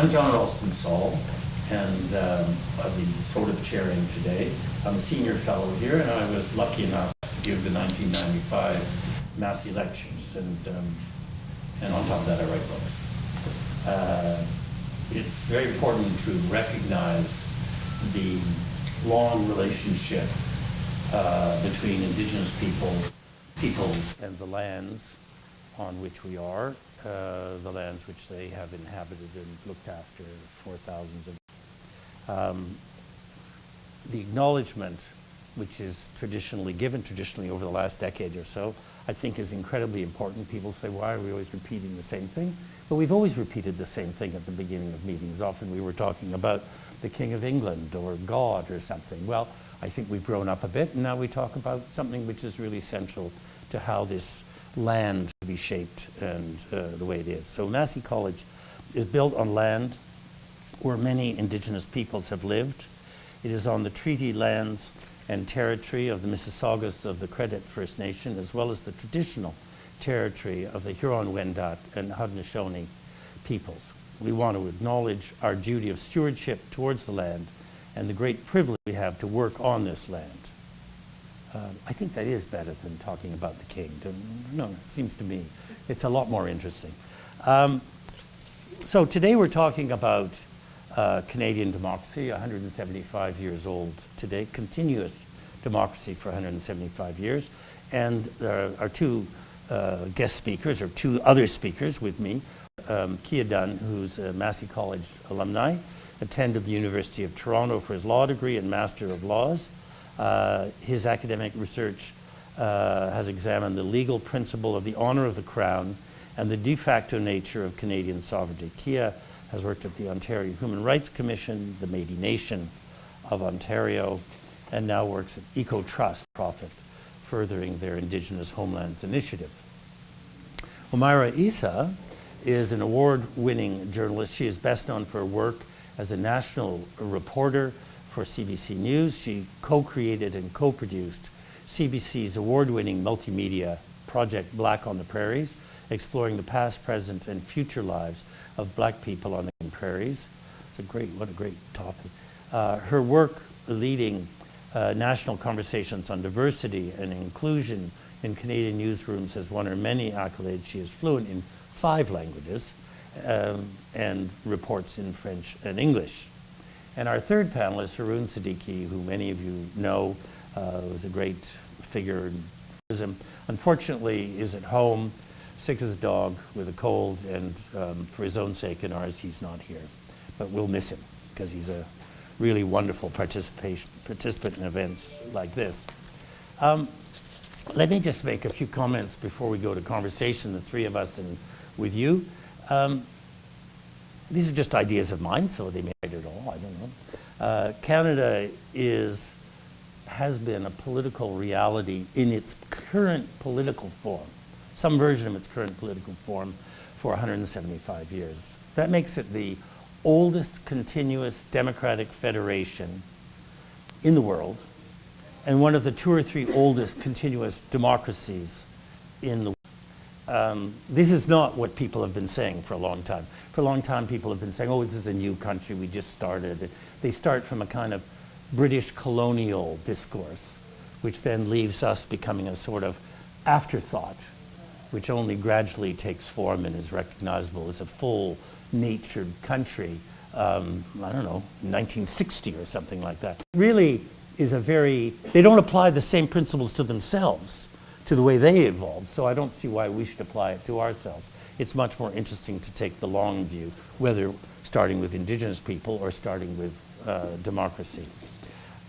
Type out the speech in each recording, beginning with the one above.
I'm John Ralston Saul, and I'll be sort of chairing today. I'm a senior fellow here, and I was lucky enough to give the 1995 Massey lectures, and on top of that I write books. It's very important to recognize the long relationship between Indigenous peoples and the lands on which we are, the lands which they have inhabited and looked after for thousands of years. The acknowledgement, which is traditionally given over the last decade or so, I think is incredibly important. People say, why are we always repeating the same thing? But we've always repeated the same thing at the beginning of meetings. Often we were talking about the King of England or God or something. Well, I think we've grown up a bit, and now we talk about something which is really central to how this land to be shaped and the way it is. So Massey College is built on land where many Indigenous peoples have lived. It is on the treaty lands and territory of the Mississaugas of the Credit First Nation, as well as the traditional territory of the Huron-Wendat and Haudenosaunee peoples. We want to acknowledge our duty of stewardship towards the land and the great privilege we have to work on this land. I think that is better than talking about the king. No, it seems to me it's a lot more interesting. So today we're talking about Canadian democracy, 175 years old today, continuous democracy for 175 years. And there are two guest speakers, or two other speakers with me. Kia Dunn, who's a Massey College alumni, attended the University of Toronto for his law degree and Master of Laws. His academic research has examined the legal principle of the honor of the Crown and the de facto nature of Canadian sovereignty. Kia has worked at the Ontario Human Rights Commission, the Métis Nation of Ontario, and now works at Eco Trust Profit, furthering their Indigenous Homelands Initiative. Omaira Issa is an award-winning journalist. She is best known for her work as a national reporter for CBC News. She co-created and co-produced CBC's award-winning multimedia project Black on the Prairies, exploring the past, present, and future lives of Black people on the prairies. What a great topic. Her work leading national conversations on diversity and inclusion in Canadian newsrooms has won her many accolades. She is fluent in 5 languages and reports in French and English. And our third panelist, Haroon Siddiqui, who many of you know, was a great figure in journalism. Unfortunately, is at home, sick as a dog with a cold, and for his own sake and ours, he's not here. But we'll miss him, because he's a really wonderful participant in events like this. Let me just make a few comments before we go to conversation, the three of us and with you. These are just ideas of mine, so they may write it all, I don't know. Canada has been a political reality in its current political form, some version of its current political form, for 175 years. That makes it the oldest continuous democratic federation in the world, and one of the 2 or 3 oldest continuous democracies in the world. This is not what people have been saying for a long time. For a long time, people have been saying, oh, this is a new country, we just started. They start from a kind of British colonial discourse, which then leaves us becoming a sort of afterthought, which only gradually takes form and is recognizable as a full-natured country, I don't know, 1960 or something like that. Really is they don't apply the same principles to themselves, to the way they evolved, so I don't see why we should apply it to ourselves. It's much more interesting to take the long view, whether starting with Indigenous people or starting with democracy.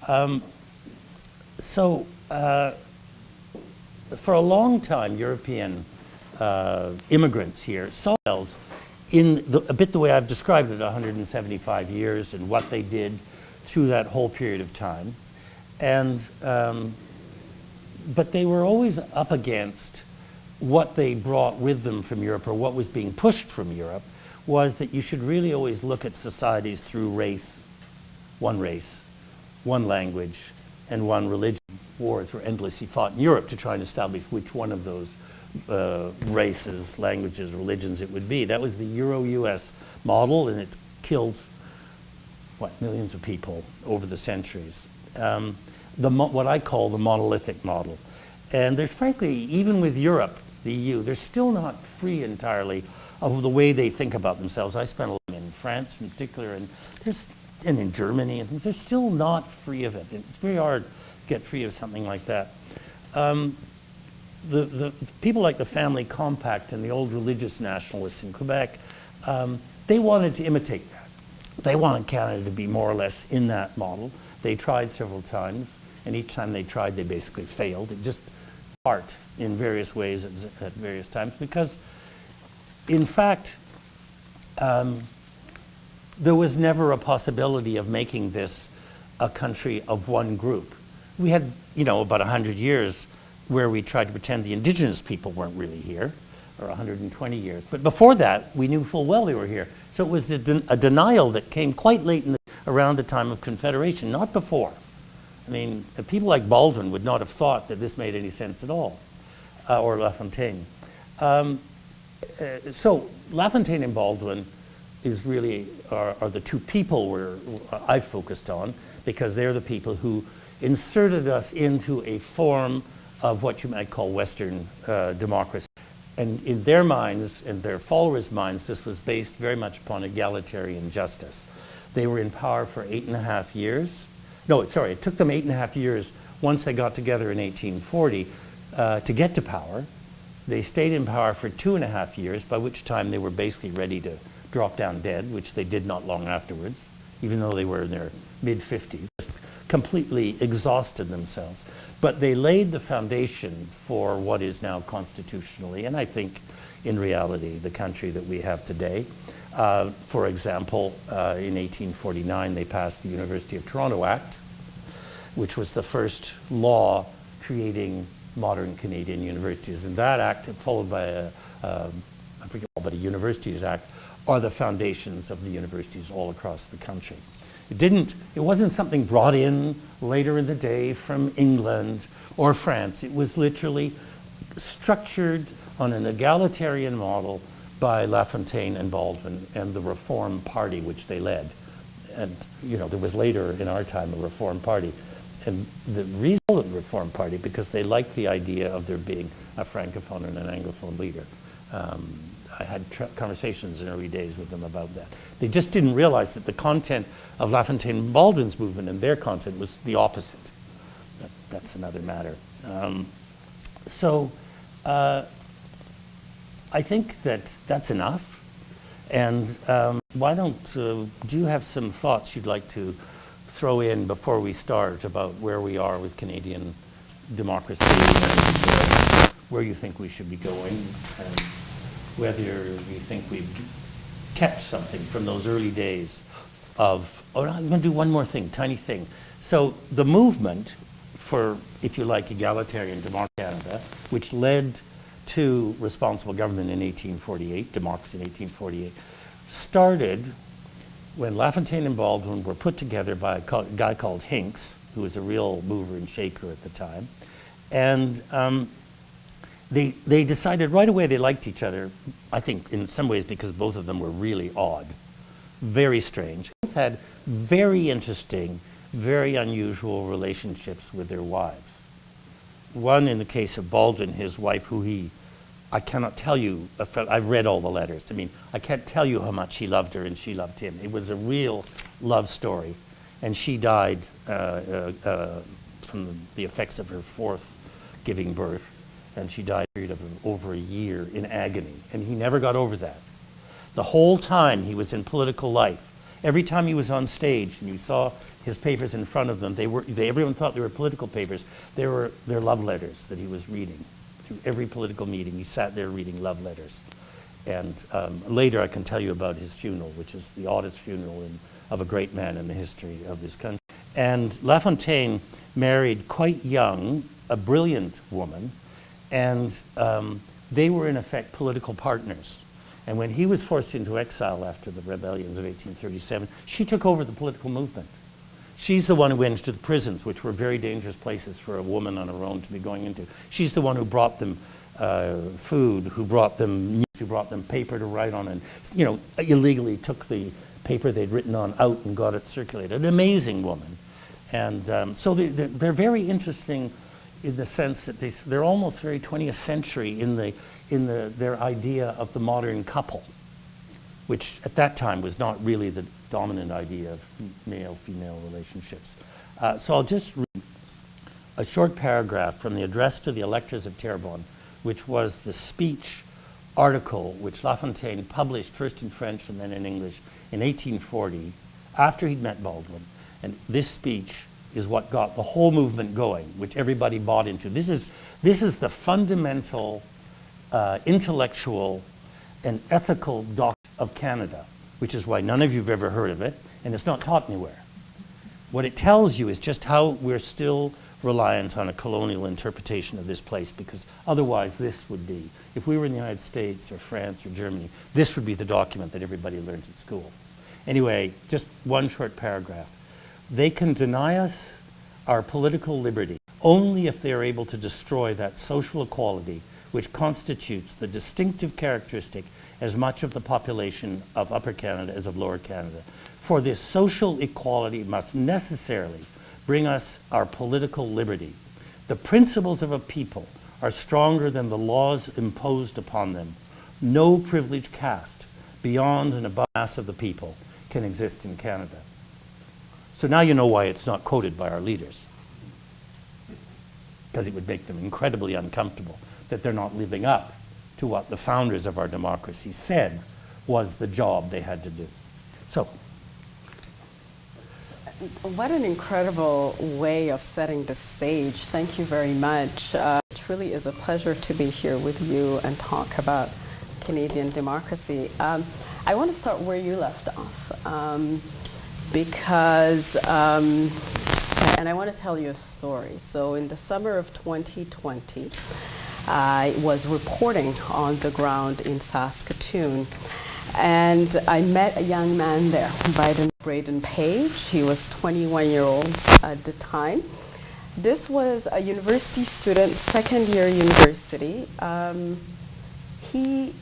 For a long time, European immigrants here saw themselves in a bit the way I've described it, 175 years, and what they did through that whole period of time. But they were always up against what they brought with them from Europe, or what was being pushed from Europe, was that you should really always look at societies through race, one language, and one religion. Wars were endlessly fought in Europe to try and establish which one of those races, languages, religions it would be. That was the Euro-US model, and it killed, millions of people over the centuries. What I call the monolithic model. And there's frankly, even with Europe, the EU, they're still not free entirely of the way they think about themselves. I spent a lot in France in particular, and in Germany, and they're still not free of it. It's very hard to get free of something like that. The people like the Family Compact and the old religious nationalists in Quebec, they wanted to imitate that. They wanted Canada to be more or less in that model. They tried several times, and each time they tried, they basically failed. It just part in various ways at various times, because in fact, there was never a possibility of making this a country of one group. We had, about 100 years where we tried to pretend the indigenous people weren't really here, or 120 years. But before that, we knew full well they were here. So it was a denial that came quite late around the time of Confederation, not before. I mean, people like Baldwin would not have thought that this made any sense at all, or LaFontaine. So LaFontaine and Baldwin is really are the two people I've focused on, because they're the people who inserted us into a form of what you might call Western democracy. And in their minds and their followers' minds, this was based very much upon egalitarian justice. They were in power for 8.5 years. No, sorry, it took them 8.5 years once they got together in 1840 to get to power. They stayed in power for 2.5 years, by which time they were basically ready to drop down dead, which they did not long afterwards, even though they were in their mid-50s, completely exhausted themselves. But they laid the foundation for what is now constitutionally, and I think in reality, the country that we have today. For example, in 1849, they passed the University of Toronto Act, which was the first law creating modern Canadian universities. And that act, followed by a Universities Act, are the foundations of the universities all across the country. It wasn't something brought in later in the day from England or France. It was literally structured on an egalitarian model by LaFontaine and Baldwin and the Reform Party, which they led. And there was later in our time a Reform Party. And the reason of the Reform Party, because they liked the idea of there being a Francophone and an Anglophone leader. I had conversations in early days with them about that. They just didn't realize that the content of LaFontaine and Baldwin's movement and their content was the opposite. That's another matter. I think that's enough. And why don't, do you have some thoughts you'd like to throw in before we start about where we are with Canadian democracy and where you think we should be going, and whether you think we've kept something from those early days of, I'm going to do one more thing, tiny thing. So the movement for, if you like, egalitarian democracy in Canada, which led to responsible government in 1848, democracy in 1848, started when LaFontaine and Baldwin were put together by a guy called Hincks, who was a real mover and shaker at the time. And they decided right away they liked each other, I think in some ways because both of them were really odd, very strange. Both had very interesting, very unusual relationships with their wives. One, in the case of Baldwin, his wife, I cannot tell you, I've read all the letters. I mean, I can't tell you how much he loved her and she loved him. It was a real love story. And she died from the effects of her fourth giving birth. And she died a period of over a year in agony. And he never got over that. The whole time he was in political life, every time he was on stage and you saw his papers in front of them, everyone thought they were political papers. They were their love letters that he was reading. Through every political meeting, he sat there reading love letters. And later I can tell you about his funeral, which is the oddest funeral of a great man in the history of this country. And LaFontaine married quite young, a brilliant woman, and they were in effect political partners. And when he was forced into exile after the rebellions of 1837, she took over the political movement. She's the one who went into the prisons, which were very dangerous places for a woman on her own to be going into. She's the one who brought them food, who brought them news, who brought them paper to write on, and illegally took the paper they'd written on out and got it circulated. An amazing woman. And so they're very interesting in the sense that they're almost very 20th century in their idea of the modern couple, which at that time was not really the dominant idea of male-female relationships. So I'll just read a short paragraph from the address to the electors of Terrebonne, which was the speech article which LaFontaine published first in French and then in English in 1840 after he'd met Baldwin. And this speech is what got the whole movement going, which everybody bought into. This is the fundamental intellectual and ethical doctrine of Canada, which is why none of you have ever heard of it, and it's not taught anywhere. What it tells you is just how we're still reliant on a colonial interpretation of this place, because otherwise this would be, if we were in the United States or France or Germany, this would be the document that everybody learns at school. Anyway, just one short paragraph. They can deny us our political liberty only if they are able to destroy that social equality which constitutes the distinctive characteristic as much of the population of Upper Canada as of Lower Canada. For this social equality must necessarily bring us our political liberty. The principles of a people are stronger than the laws imposed upon them. No privileged caste beyond and above the mass of the people can exist in Canada. So now you know why it's not quoted by our leaders, because it would make them incredibly uncomfortable that they're not living up to what the founders of our democracy said was the job they had to do. So, what an incredible way of setting the stage. Thank you very much. It truly is a pleasure to be here with you and talk about Canadian democracy. I want to start where you left off. Because, and I want to tell you a story. So in the summer of 2020, I was reporting on the ground in Saskatoon, and I met a young man there by the name of Braden Page. He was 21 years old at the time. This was a university student, second-year university. He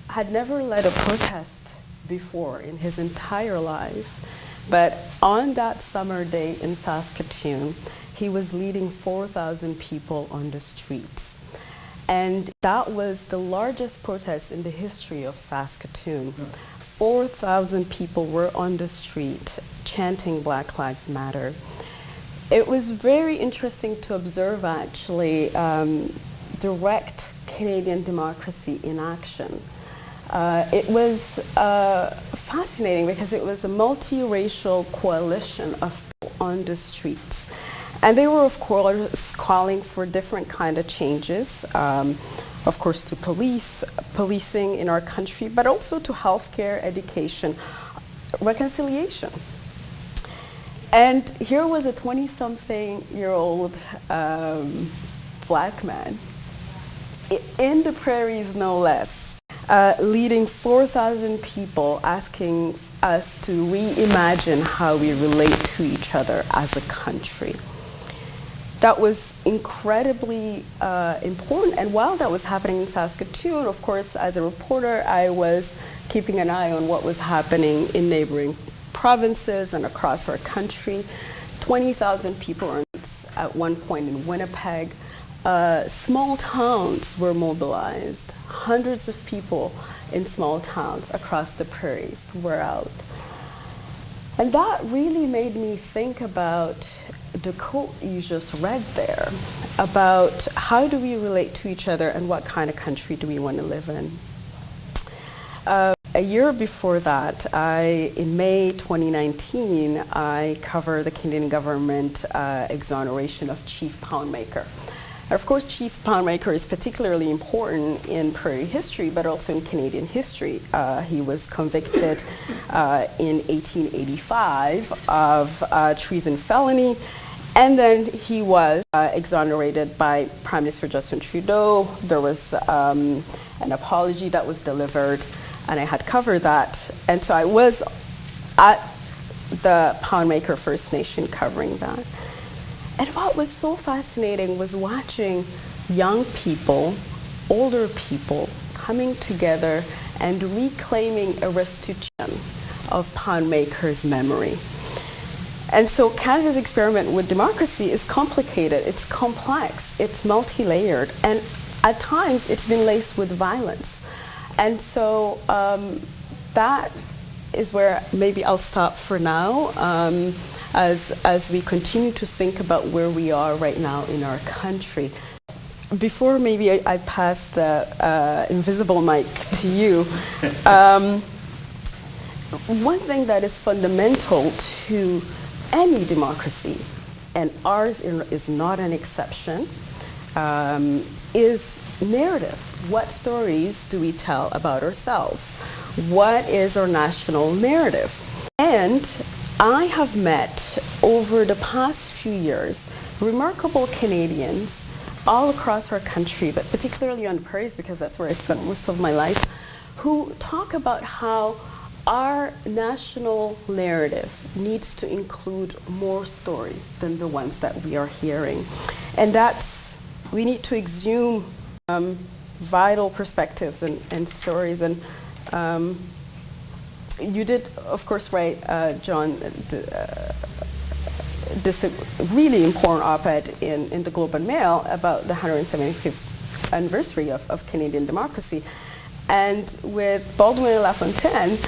had never led a protest before in his entire life. But on that summer day in Saskatoon, he was leading 4,000 people on the streets. And that was the largest protest in the history of Saskatoon. 4,000 people were on the street chanting Black Lives Matter. It was very interesting to observe, actually, direct Canadian democracy in action. It was fascinating because it was a multiracial coalition of people on the streets. And they were, of course, calling for different kind of changes, of course, to policing in our country, but also to healthcare, education, reconciliation. And here was a 20-something-year-old Black man, in the prairies no less, leading 4,000 people, asking us to reimagine how we relate to each other as a country. That was incredibly important, and while that was happening in Saskatoon, of course, as a reporter, I was keeping an eye on what was happening in neighboring provinces and across our country. 20,000 people are at one point in Winnipeg. Small towns were mobilized. Hundreds of people in small towns across the prairies were out. And that really made me think about the quote you just read there, about how do we relate to each other and what kind of country do we want to live in. A year before that, in May 2019, I covered the Canadian government exoneration of Chief Poundmaker. Of course, Chief Poundmaker is particularly important in Prairie history, but also in Canadian history. He was convicted in 1885 of treason felony, and then he was exonerated by Prime Minister Justin Trudeau. There was an apology that was delivered, and I had covered that. And so I was at the Poundmaker First Nation covering that. And what was so fascinating was watching young people, older people, coming together and reclaiming a restitution of Poundmaker's memory. And so Canada's experiment with democracy is complicated, it's complex, it's multi-layered, and at times it's been laced with violence. And so that is where maybe I'll stop for now as we continue to think about where we are right now in our country. Before maybe I pass the invisible mic to you, one thing that is fundamental to any democracy, and ours is not an exception, is narrative. What stories do we tell about ourselves? What is our national narrative? And I have met over the past few years remarkable Canadians all across our country, but particularly on the prairies because that's where I spent most of my life, who talk about how our national narrative needs to include more stories than the ones that we are hearing. And we need to exhume vital perspectives and stories. And you did, of course, write, John, this really important op-ed in the Globe and Mail about the 175th anniversary of Canadian democracy. And with Baldwin and LaFontaine,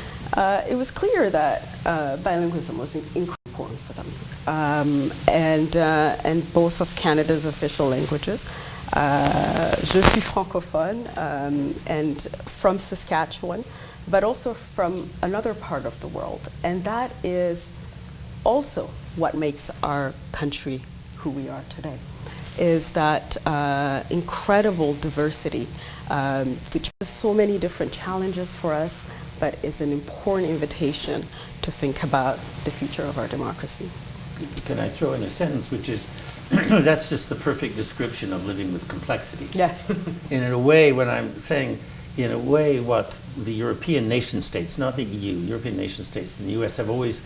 it was clear that bilingualism was incredibly important for them. And both of Canada's official languages. Je suis francophone and from Saskatchewan, but also from another part of the world. And that is also what makes our country who we are today, is that incredible diversity, which has so many different challenges for us, but is an important invitation to think about the future of our democracy. Can I throw in a sentence, which is, that's just the perfect description of living with complexity. Yeah. And in a way, when I'm saying, in a way, what the European nation states, not the EU, European nation states and the US have always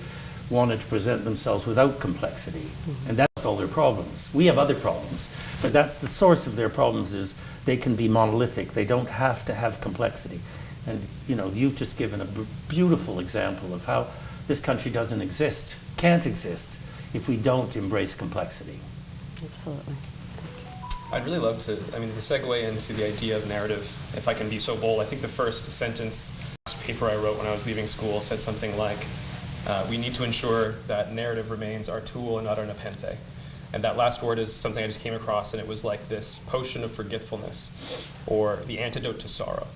wanted to present themselves without complexity. Mm-hmm. And that's all their problems. We have other problems, but that's the source of their problems, is they can be monolithic. They don't have to have complexity. And you've just given a beautiful example of how this country doesn't exist, can't exist, if we don't embrace complexity. Absolutely. I'd really love to, the segue into the idea of narrative, if I can be so bold. I think the first sentence, paper I wrote when I was leaving school said something like, we need to ensure that narrative remains our tool and not our nepenthe. And that last word is something I just came across, and it was like this potion of forgetfulness, or the antidote to sorrow.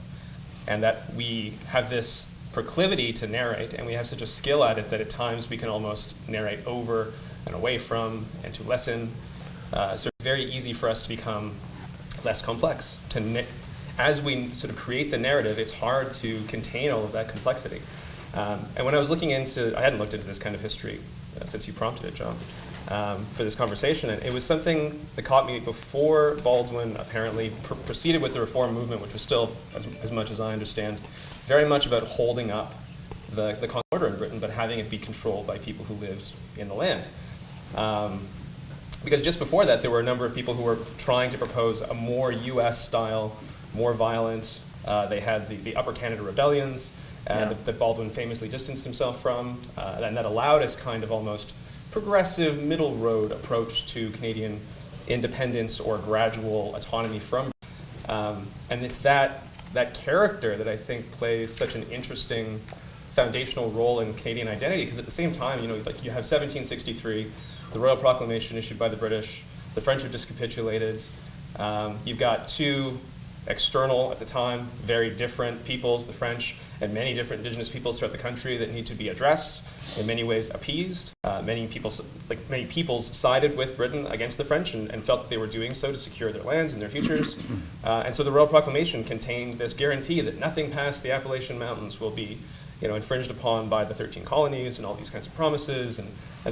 And that we have this proclivity to narrate, and we have such a skill at it that at times we can almost narrate over and away from and to lessen. So it's very easy for us to become less complex. As we sort of create the narrative, it's hard to contain all of that complexity. And when I was looking into, I hadn't looked into this kind of history since you prompted it, John, for this conversation, and it was something that caught me before Baldwin apparently proceeded with the reform movement, which was still, as much as I understand, very much about holding up the order in Britain, but having it be controlled by people who lived in the land. Because just before that, there were a number of people who were trying to propose a more U.S. style, more violent. They had the Upper Canada rebellions, that Baldwin famously distanced himself from, and that allowed us kind of almost progressive middle road approach to Canadian independence or gradual autonomy from. And it's that character that I think plays such an interesting foundational role in Canadian identity, because at the same time, you have 1763, the Royal Proclamation issued by the British, the French have just capitulated. You've got two external, at the time, very different peoples, the French and many different indigenous peoples throughout the country, that need to be addressed, in many ways appeased. Many peoples sided with Britain against the French and felt that they were doing so to secure their lands and their futures. And so the Royal Proclamation contained this guarantee that nothing past the Appalachian Mountains will be infringed upon by the 13 colonies, and all these kinds of promises and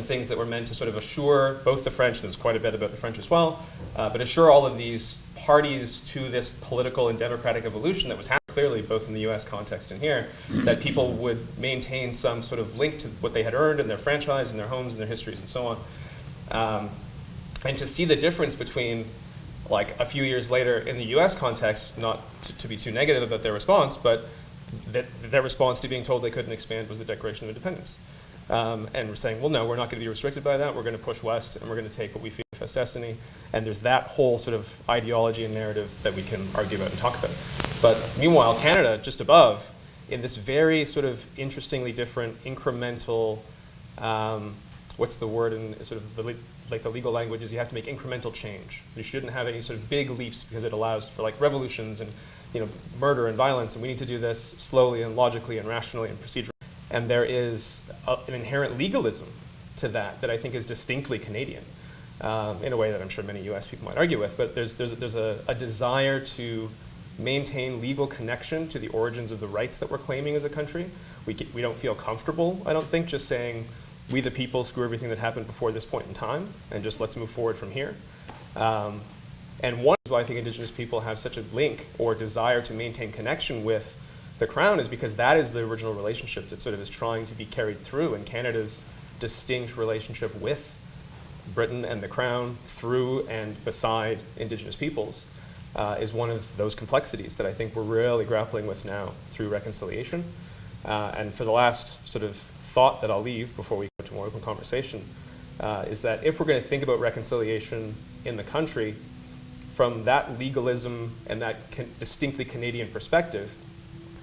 things that were meant to sort of assure both the French, there's quite a bit about the French as well, but assure all of these parties to this political and democratic evolution that was happening clearly both in the US context and here, that people would maintain some sort of link to what they had earned in their franchise and their homes and their histories and so on. And to see the difference between like a few years later in the US context, not to be too negative about their response, but their response to being told they couldn't expand was the Declaration of Independence. And we're saying, well, no, we're not going to be restricted by that. We're going to push west, and we're going to take what we feel is destiny. And there's that whole sort of ideology and narrative that we can argue about and talk about. But meanwhile, Canada, just above, in this very sort of interestingly different, incremental, what's the word in sort of the legal language is you have to make incremental change. You shouldn't have any sort of big leaps because it allows for like revolutions and murder and violence, and we need to do this slowly and logically and rationally and procedurally. And there is an inherent legalism to that I think is distinctly Canadian, in a way that I'm sure many US people might argue with, but there's a desire to maintain legal connection to the origins of the rights that we're claiming as a country. We don't feel comfortable, I don't think, just saying, we the people screw everything that happened before this point in time, and just let's move forward from here. And one is why I think Indigenous people have such a link or desire to maintain connection with the Crown is because that is the original relationship that sort of is trying to be carried through, and Canada's distinct relationship with Britain and the Crown through and beside Indigenous peoples is one of those complexities that I think we're really grappling with now through reconciliation. And for the last sort of thought that I'll leave before we go to more open conversation is that if we're going to think about reconciliation in the country from that legalism and that distinctly Canadian perspective,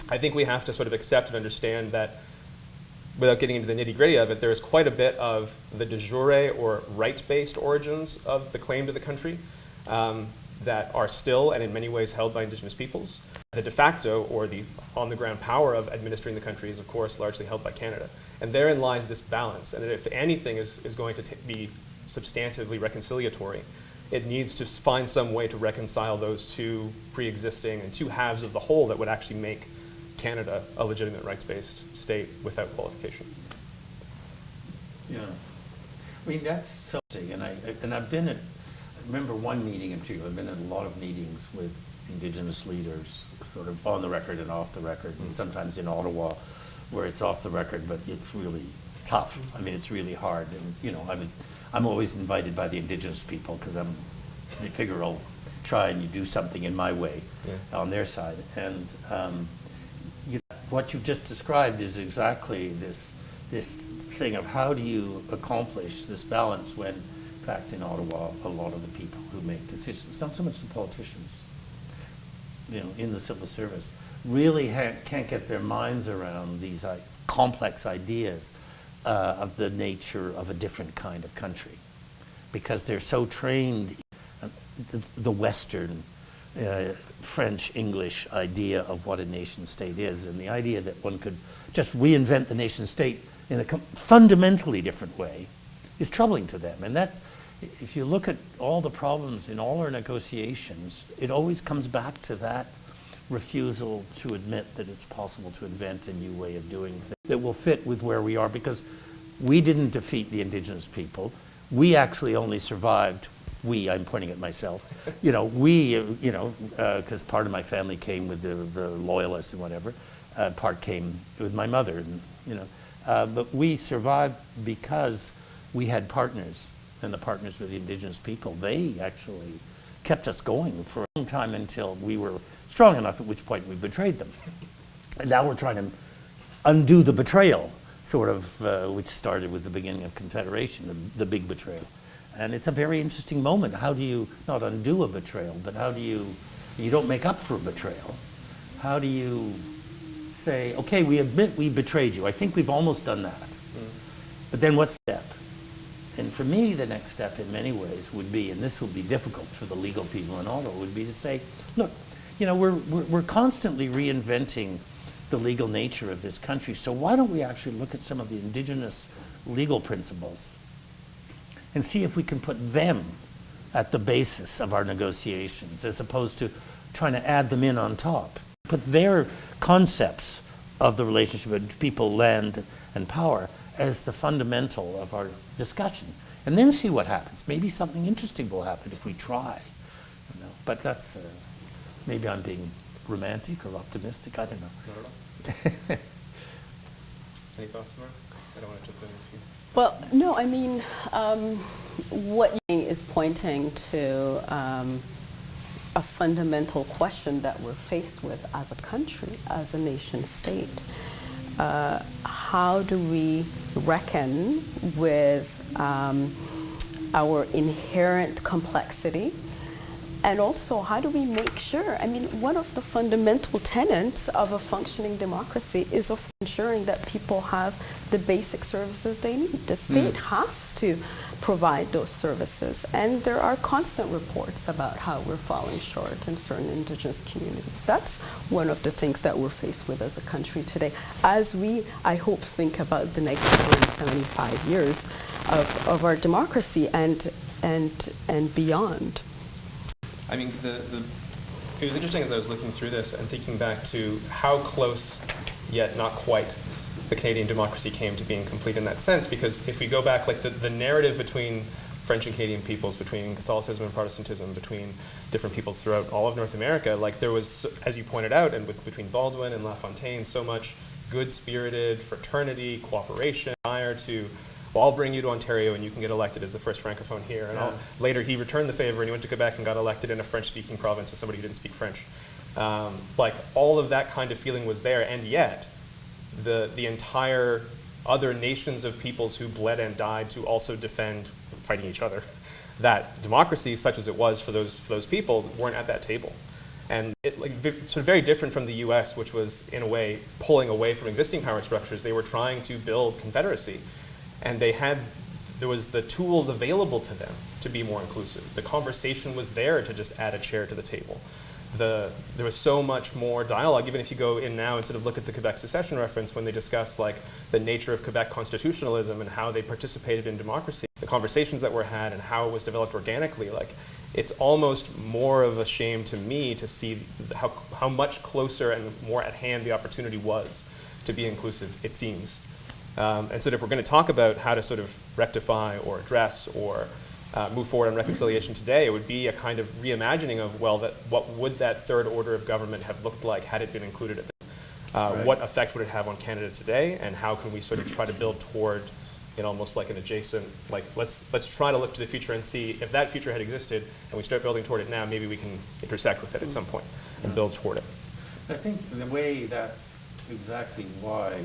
I think we have to sort of accept and understand that without getting into the nitty-gritty of it, there is quite a bit of the de jure or right-based origins of the claim to the country that are still and in many ways held by Indigenous peoples. The de facto or the on-the-ground power of administering the country is, of course, largely held by Canada. And therein lies this balance. And if anything is going to be substantively reconciliatory, it needs to find some way to reconcile those two pre-existing and two halves of the whole that would actually make Canada a legitimate rights-based state without qualification. Yeah, I mean that's something, and I've been at. I remember one meeting or two. I've been at a lot of meetings with Indigenous leaders, sort of on the record and off the record, and sometimes in Ottawa, where it's off the record, but it's really tough. I mean, it's really hard, and I'm always invited by the Indigenous people because they figure I'll try and do something in my way on their side, and. What you've just described is exactly this thing of how do you accomplish this balance when, in fact, in Ottawa, a lot of the people who make decisions, not so much the politicians, in the civil service, really can't get their minds around these complex ideas of the nature of a different kind of country, because they're so trained in the Western French, English idea of what a nation state is, and the idea that one could just reinvent the nation state in a fundamentally different way is troubling to them. And that, if you look at all the problems in all our negotiations, it always comes back to that refusal to admit that it's possible to invent a new way of doing things that will fit with where we are, because we didn't defeat the Indigenous people. We actually only survived. I'm pointing at myself, because part of my family came with the loyalists and whatever, part came with my mother, but we survived because we had partners, and the partners were the Indigenous people. They actually kept us going for a long time until we were strong enough, at which point we betrayed them. And now we're trying to undo the betrayal, sort of, which started with the beginning of Confederation, the big betrayal. And it's a very interesting moment. How do you not undo a betrayal, but how do you don't make up for a betrayal? How do you say, okay, we admit we betrayed you. I think we've almost done that. But then what's the step? And for me, the next step in many ways would be, and this will be difficult for the legal people in Ottawa, would be to say, look, we're constantly reinventing the legal nature of this country. So why don't we actually look at some of the Indigenous legal principles and see if we can put them at the basis of our negotiations, as opposed to trying to add them in on top. Put their concepts of the relationship between people, land, and power as the fundamental of our discussion, and then see what happens. Maybe something interesting will happen if we try. But that's, maybe I'm being romantic or optimistic, I don't know. Not at all. Any thoughts, Mark? I don't want to jump in with you. Well, no, I mean, what you is pointing to a fundamental question that we're faced with as a country, as a nation state. How do we reckon with our inherent complexity? And also, how do we make sure? I mean, one of the fundamental tenets of a functioning democracy is of ensuring that people have the basic services they need. The state has to provide those services. And there are constant reports about how we're falling short in certain indigenous communities. That's one of the things that we're faced with as a country today, as we, I hope, think about the next 175 years of our democracy and beyond. I mean, it was interesting as I was looking through this and thinking back to how close, yet not quite, the Canadian democracy came to being complete in that sense. Because if we go back, like the narrative between French and Canadian peoples, between Catholicism and Protestantism, between different peoples throughout all of North America, like there was, as you pointed out, and between Baldwin and LaFontaine, so much good-spirited fraternity, cooperation, desire to, well, I'll bring you to Ontario and you can get elected as the first Francophone here. And later he returned the favor and he went to Quebec and got elected in a French-speaking province as somebody who didn't speak French. Like all of that kind of feeling was there, and yet the entire other nations of peoples who bled and died to also defend, fighting each other, that democracy, such as it was for those people, weren't at that table. And it, like, sort of very different from the U.S., which was, in a way, pulling away from existing power structures. They were trying to build confederacy. And there was the tools available to them to be more inclusive. The conversation was there to just add a chair to the table. There was so much more dialogue, even if you go in now and sort of look at the Quebec secession reference when they discuss like the nature of Quebec constitutionalism and how they participated in democracy, the conversations that were had and how it was developed organically. Like, it's almost more of a shame to me to see how much closer and more at hand the opportunity was to be inclusive, it seems. And so if we're going to talk about how to sort of rectify or address or move forward on reconciliation today, it would be a kind of reimagining of, well, what would that third order of government have looked like had it been included at right. What effect would it have on Canada today, and how can we sort of try to build toward, almost like an adjacent, like let's try to look to the future and see if that future had existed and we start building toward it now, maybe we can intersect with it at some point and build toward it. I think the way that's exactly why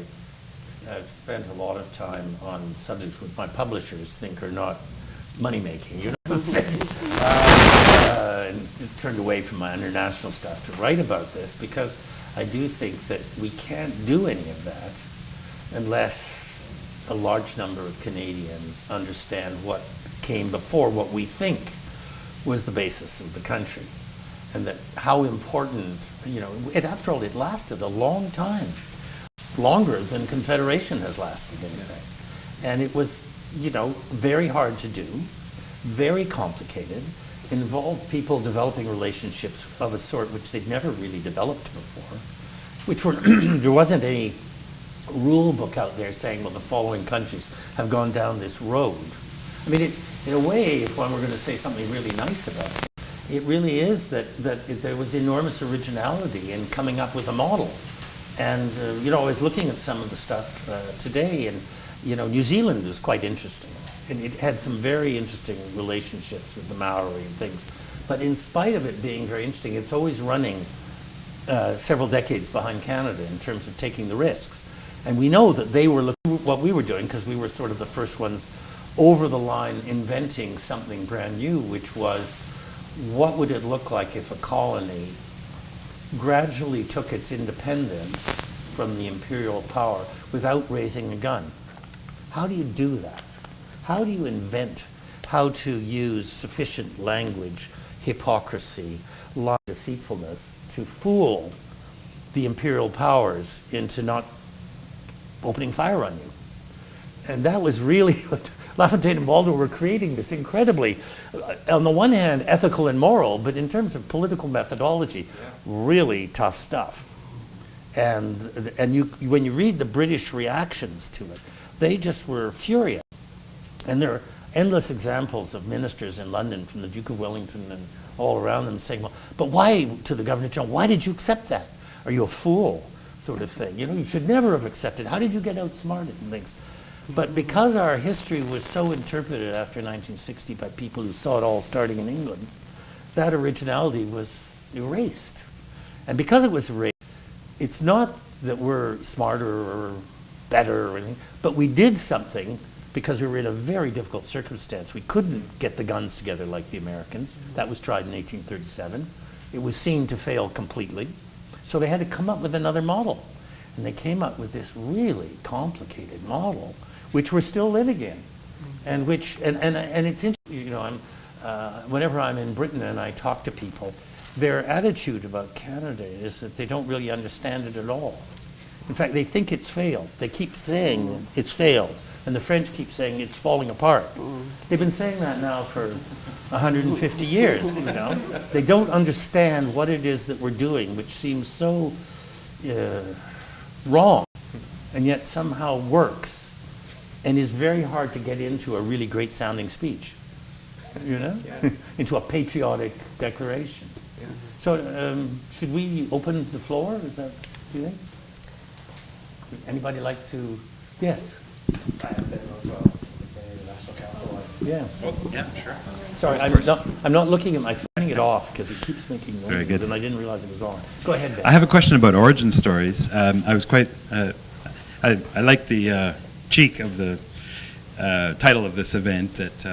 I've spent a lot of time on subjects which my publishers think are not money-making, you know what I'm saying? And turned away from my international stuff to write about this, because I do think that we can't do any of that unless a large number of Canadians understand what came before what we think was the basis of the country. And that how important, after all, it lasted a long time. Longer than Confederation has lasted, in effect. And it was, very hard to do, very complicated, involved people developing relationships of a sort which they'd never really developed before, which were, there wasn't any rule book out there saying, well, the following countries have gone down this road. I mean, in a way, if one were going to say something really nice about it, it really is that there was enormous originality in coming up with a model. And, I was looking at some of the stuff today, and, New Zealand was quite interesting. And it had some very interesting relationships with the Maori and things. But in spite of it being very interesting, it's always running several decades behind Canada in terms of taking the risks. And we know that they were looking at what we were doing, because we were sort of the first ones over the line inventing something brand new, which was, what would it look like if a colony gradually took its independence from the imperial power without raising a gun? How do you do that? How do you invent how to use sufficient language, hypocrisy, deceitfulness to fool the imperial powers into not opening fire on you? And that was really what LaFontaine and Baldwin were creating, this incredibly, on the one hand, ethical and moral, but in terms of political methodology, really tough stuff. And when you read the British reactions to it, they just were furious. And there are endless examples of ministers in London, from the Duke of Wellington and all around them, saying, well, but why, to the Governor General, why did you accept that? Are you a fool? Sort of thing. You should never have accepted. How did you get outsmarted and things? But because our history was so interpreted after 1960 by people who saw it all starting in England, that originality was erased. And because it was erased, it's not that we're smarter or better or anything, but we did something because we were in a very difficult circumstance. We couldn't get the guns together like the Americans. That was tried in 1837. It was seen to fail completely. So they had to come up with another model. And they came up with this really complicated model, which we're still living in. And which, and it's interesting, you know, whenever I'm in Britain and I talk to people, their attitude about Canada is that they don't really understand it at all. In fact, they think it's failed. They keep saying it's failed. And the French keep saying it's falling apart. They've been saying that now for 150 years, you know. They don't understand what it is that we're doing, which seems so wrong, and yet somehow works, and is very hard to get into a really great sounding speech, you know, into a patriotic declaration. Yeah. So should we open the floor? Is that, do you think? Would anybody like to? Yes. I have been as well with the National Council. Yeah. Oh, yeah, sure. Sorry, I'm not looking at my, turning it off because it keeps making noises and I didn't realize it was on. Go ahead, Ben. I have a question about origin stories. I was quite, I like the cheek of the title of this event, that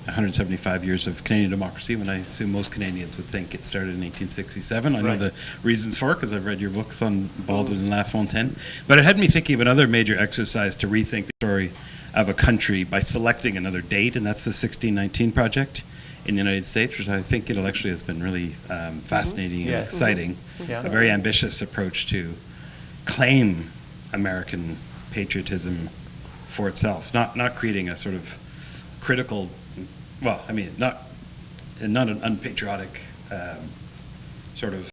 175 years of Canadian democracy, when I assume most Canadians would think it started in 1867. I know the reasons for it because I've read your books on Baldwin and LaFontaine. But it had me thinking of another major exercise to rethink the story of a country by selecting another date, and that's the 1619 Project in the United States, which I think intellectually has been really fascinating and exciting. A very ambitious approach to claim American patriotism for itself, not creating a sort of critical, well, I mean, not an unpatriotic sort of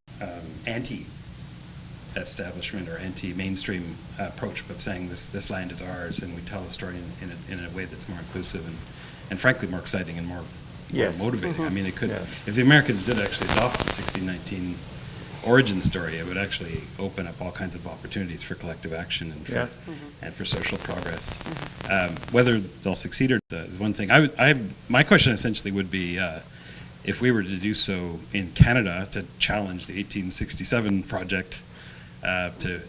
anti-establishment or anti-mainstream approach, but saying this land is ours, and we tell the story in a way that's more inclusive and frankly more exciting and more motivating. I mean, it could, if the Americans did actually adopt the 1619 origin story, it would actually open up all kinds of opportunities for collective action and for social progress. Whether they'll succeed or not is one thing. My question essentially would be, if we were to do so in Canada, to challenge the 1867 project, to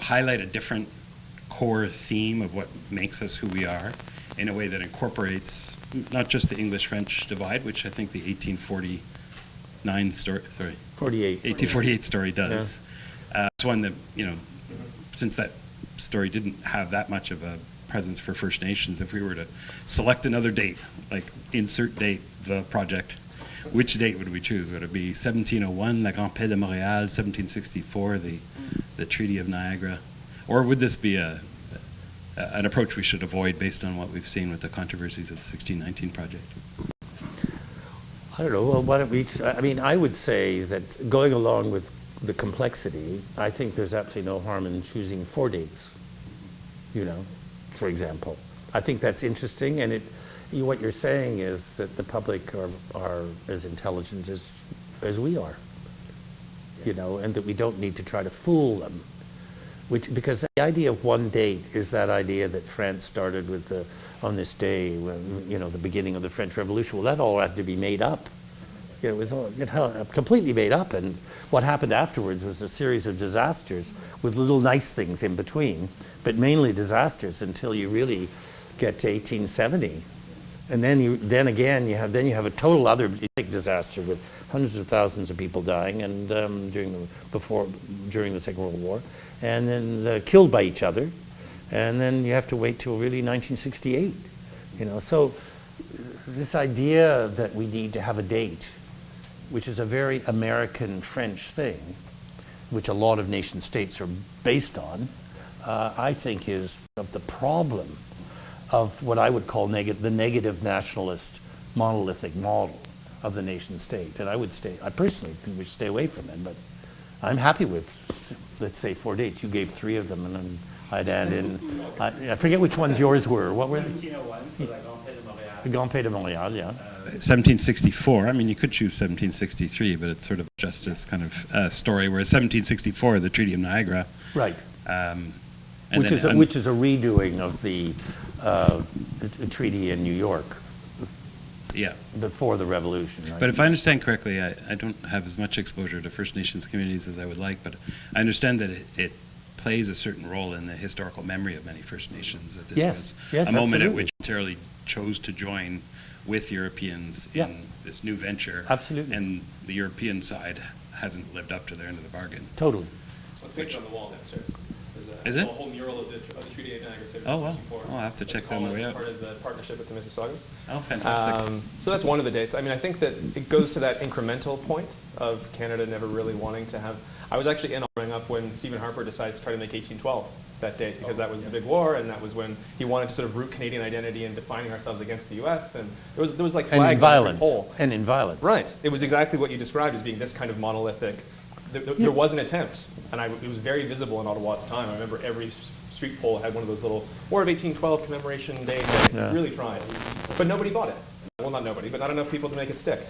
highlight a different core theme of what makes us who we are, in a way that incorporates not just the English-French divide, which I think the 1848 story does. It's one that, you know, since that story didn't have that much of a presence for First Nations, if we were to select another date, like insert date, the project, which date would we choose? Would it be 1701, la Grande Paix de Montréal, 1764, the Treaty of Niagara? Or would this be an approach we should avoid based on what we've seen with the controversies of the 1619 project? I don't know. Well, why don't we? I mean, I would say that going along with the complexity, I think there's absolutely no harm in choosing 4 dates. You know, for example, I think that's interesting, and what you're saying is that the public are as intelligent as we are. You know, and that we don't need to try to fool them. Because the idea of one date is that idea that France started with on this day, when, you know, the beginning of the French Revolution. Well, that all had to be made up. It was completely made up, and what happened afterwards was a series of disasters with little nice things in between, but mainly disasters until you really get to 1870, and then you have a total other big disaster with hundreds of thousands of people dying, and during the Second World War, and then killed by each other, and then you have to wait till really 1968. You know, so this idea that we need to have a date, which is a very American-French thing, which a lot of nation states are based on, I think is of the problem of what I would call the negative nationalist monolithic model of the nation state. And I personally think we should stay away from it, but I'm happy with, let's say, 4 dates. You gave 3 of them, and then I'd add in, I forget which ones yours were. What were they? 1701, so la Grande Paix de Montréal. The Grande Paix de Montréal, yeah. 1764, I mean, you could choose 1763, but it's sort of just as kind of story, whereas 1764, the Treaty of Niagara. Right. Which is a redoing of the treaty in New York. Yeah. before the revolution. Right? But if I understand correctly, I don't have as much exposure to First Nations communities as I would like, but I understand that it plays a certain role in the historical memory of many First Nations, that this Yes, was a moment at absolutely. which they necessarily chose to join with Europeans Yeah. in this new venture. Absolutely. And the European side hasn't lived up to their end of the bargain. Totally. It's pictured on the wall downstairs. Is There's it? a whole mural of the Treaty of Niagara Oh, wow. I'll have to check that on the way out. Part of the partnership with the Mississaugas. Oh, fantastic. So that's one of the dates. I mean, I think that it goes to that incremental point of Canada never really wanting to have. I was actually in growing up when Stephen Harper decided to try to make 1812 that date, because that was the big war, and that was when he wanted to sort of root Canadian identity in defining ourselves against the U.S. And there was like And in flags on every violence. pole. And in violence. Right. It was exactly what you described as being this kind of monolithic. There was an attempt, and it was very visible in Ottawa at the time. I remember every street pole had one of those little War of 1812 commemoration day things. Yeah. Really tried, but nobody bought it. Well, not nobody, but not enough people to make it stick.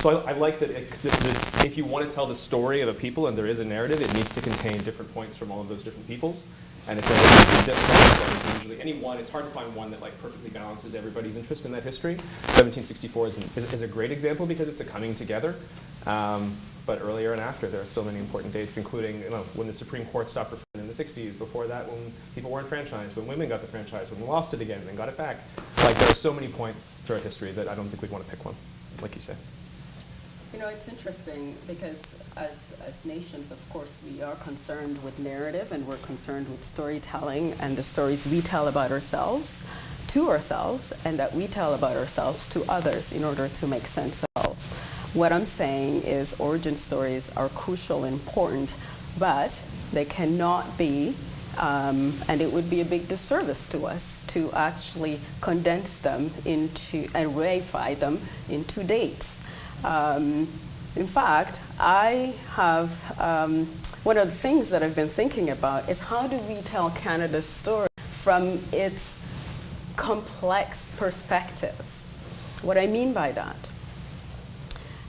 So I like that if you want to tell the story of a people and there is a narrative, it needs to contain different points from all of those different peoples. And it's usually any one. It's hard to find one that like perfectly balances everybody's interest in that history. 1764 is a great example because it's a coming together. But earlier and after, there are still many important dates, including when the Supreme Court stopped referring in the 60s. Before that, when people weren't franchised, when women got the franchise, when we lost it again and then got it back. Like there are so many points throughout history that I don't think we'd want to pick one, like you say. You know, it's interesting because as nations, of course, we are concerned with narrative and we're concerned with storytelling and the stories we tell about ourselves to ourselves and that we tell about ourselves to others in order to make sense of it all. What I'm saying is origin stories are crucial and important, but they cannot be, and it would be a big disservice to us to actually condense them into and reify them into dates. In fact, I have, one of the things that I've been thinking about is how do we tell Canada's story from its complex perspectives? What I mean by that,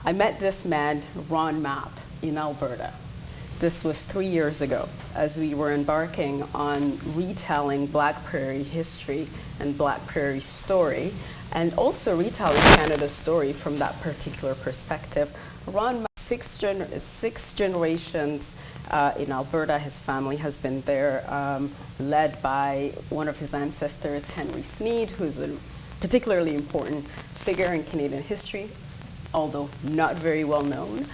I met this man, Ron Mapp, in Alberta. This was 3 years ago as we were embarking on retelling Black Prairie history and Black Prairie story, and also retelling Canada's story from that particular perspective. Ron Mapp, six generations in Alberta. His family has been there, led by one of his ancestors, Henry Sneed, who's a particularly important figure in Canadian history, although not very well known.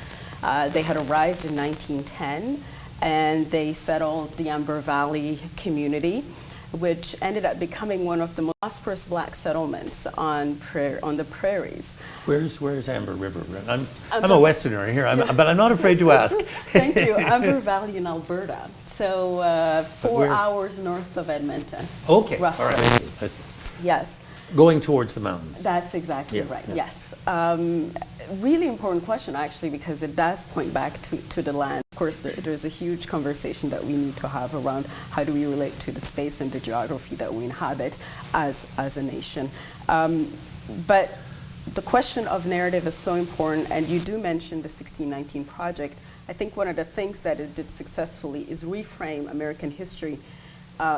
They had arrived in 1910 and they settled the Amber Valley community, which ended up becoming one of the most prosperous Black settlements on the prairies. Where's Amber River? I'm a Westerner here, but I'm not afraid to ask. Thank you. Amber Valley in Alberta. So 4 hours north of Edmonton. Okay, Roughly. all right. I see. Yes. Going towards the mountains. That's exactly Yeah, right, yeah. yes. Really important question, actually, because it does point back to the land. Of course, there's a huge conversation that we need to have around how do we relate to the space and the geography that we inhabit as a nation. But the question of narrative is so important, and you do mention the 1619 Project. I think one of the things that it did successfully is reframe American history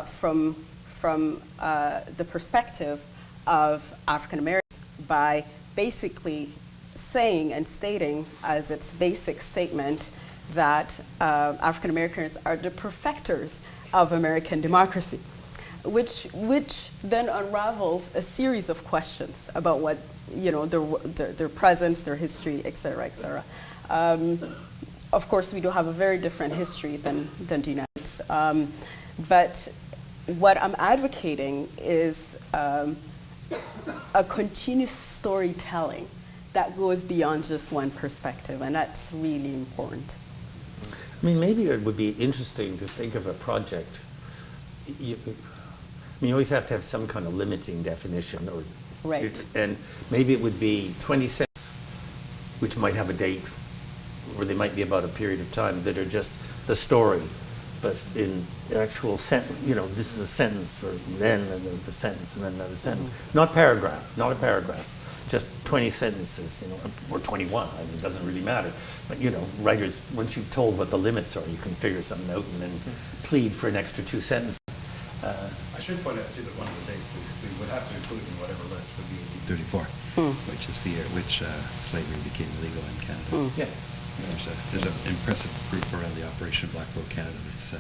from the perspective of African Americans by basically saying and stating as its basic statement that African Americans are the perfecters of American democracy, which then unravels a series of questions about what, their presence, their history, et cetera, et cetera. Of course, we do have a very different history than the United States. But what I'm advocating is a continuous storytelling that goes beyond just one perspective, and that's really important. I mean, maybe it would be interesting to think of a project. You always have to have some kind of limiting definition, Right. And maybe it would be 20 cents, which might have a date, or they might be about a period of time that are just the story, but in actual sentence. This is a sentence for then, and then the sentence, and then another sentence. Not a paragraph. Just 20 sentences, or 21. It doesn't really matter. But writers, once you've told what the limits are, you can figure something out and then plead for an extra 2 sentences. I should point out too that one of the dates we would have to include in whatever list would be 1834, which is the year at which slavery became illegal in Canada. Yeah. There's an impressive group around the Operation Black Boat Canada that's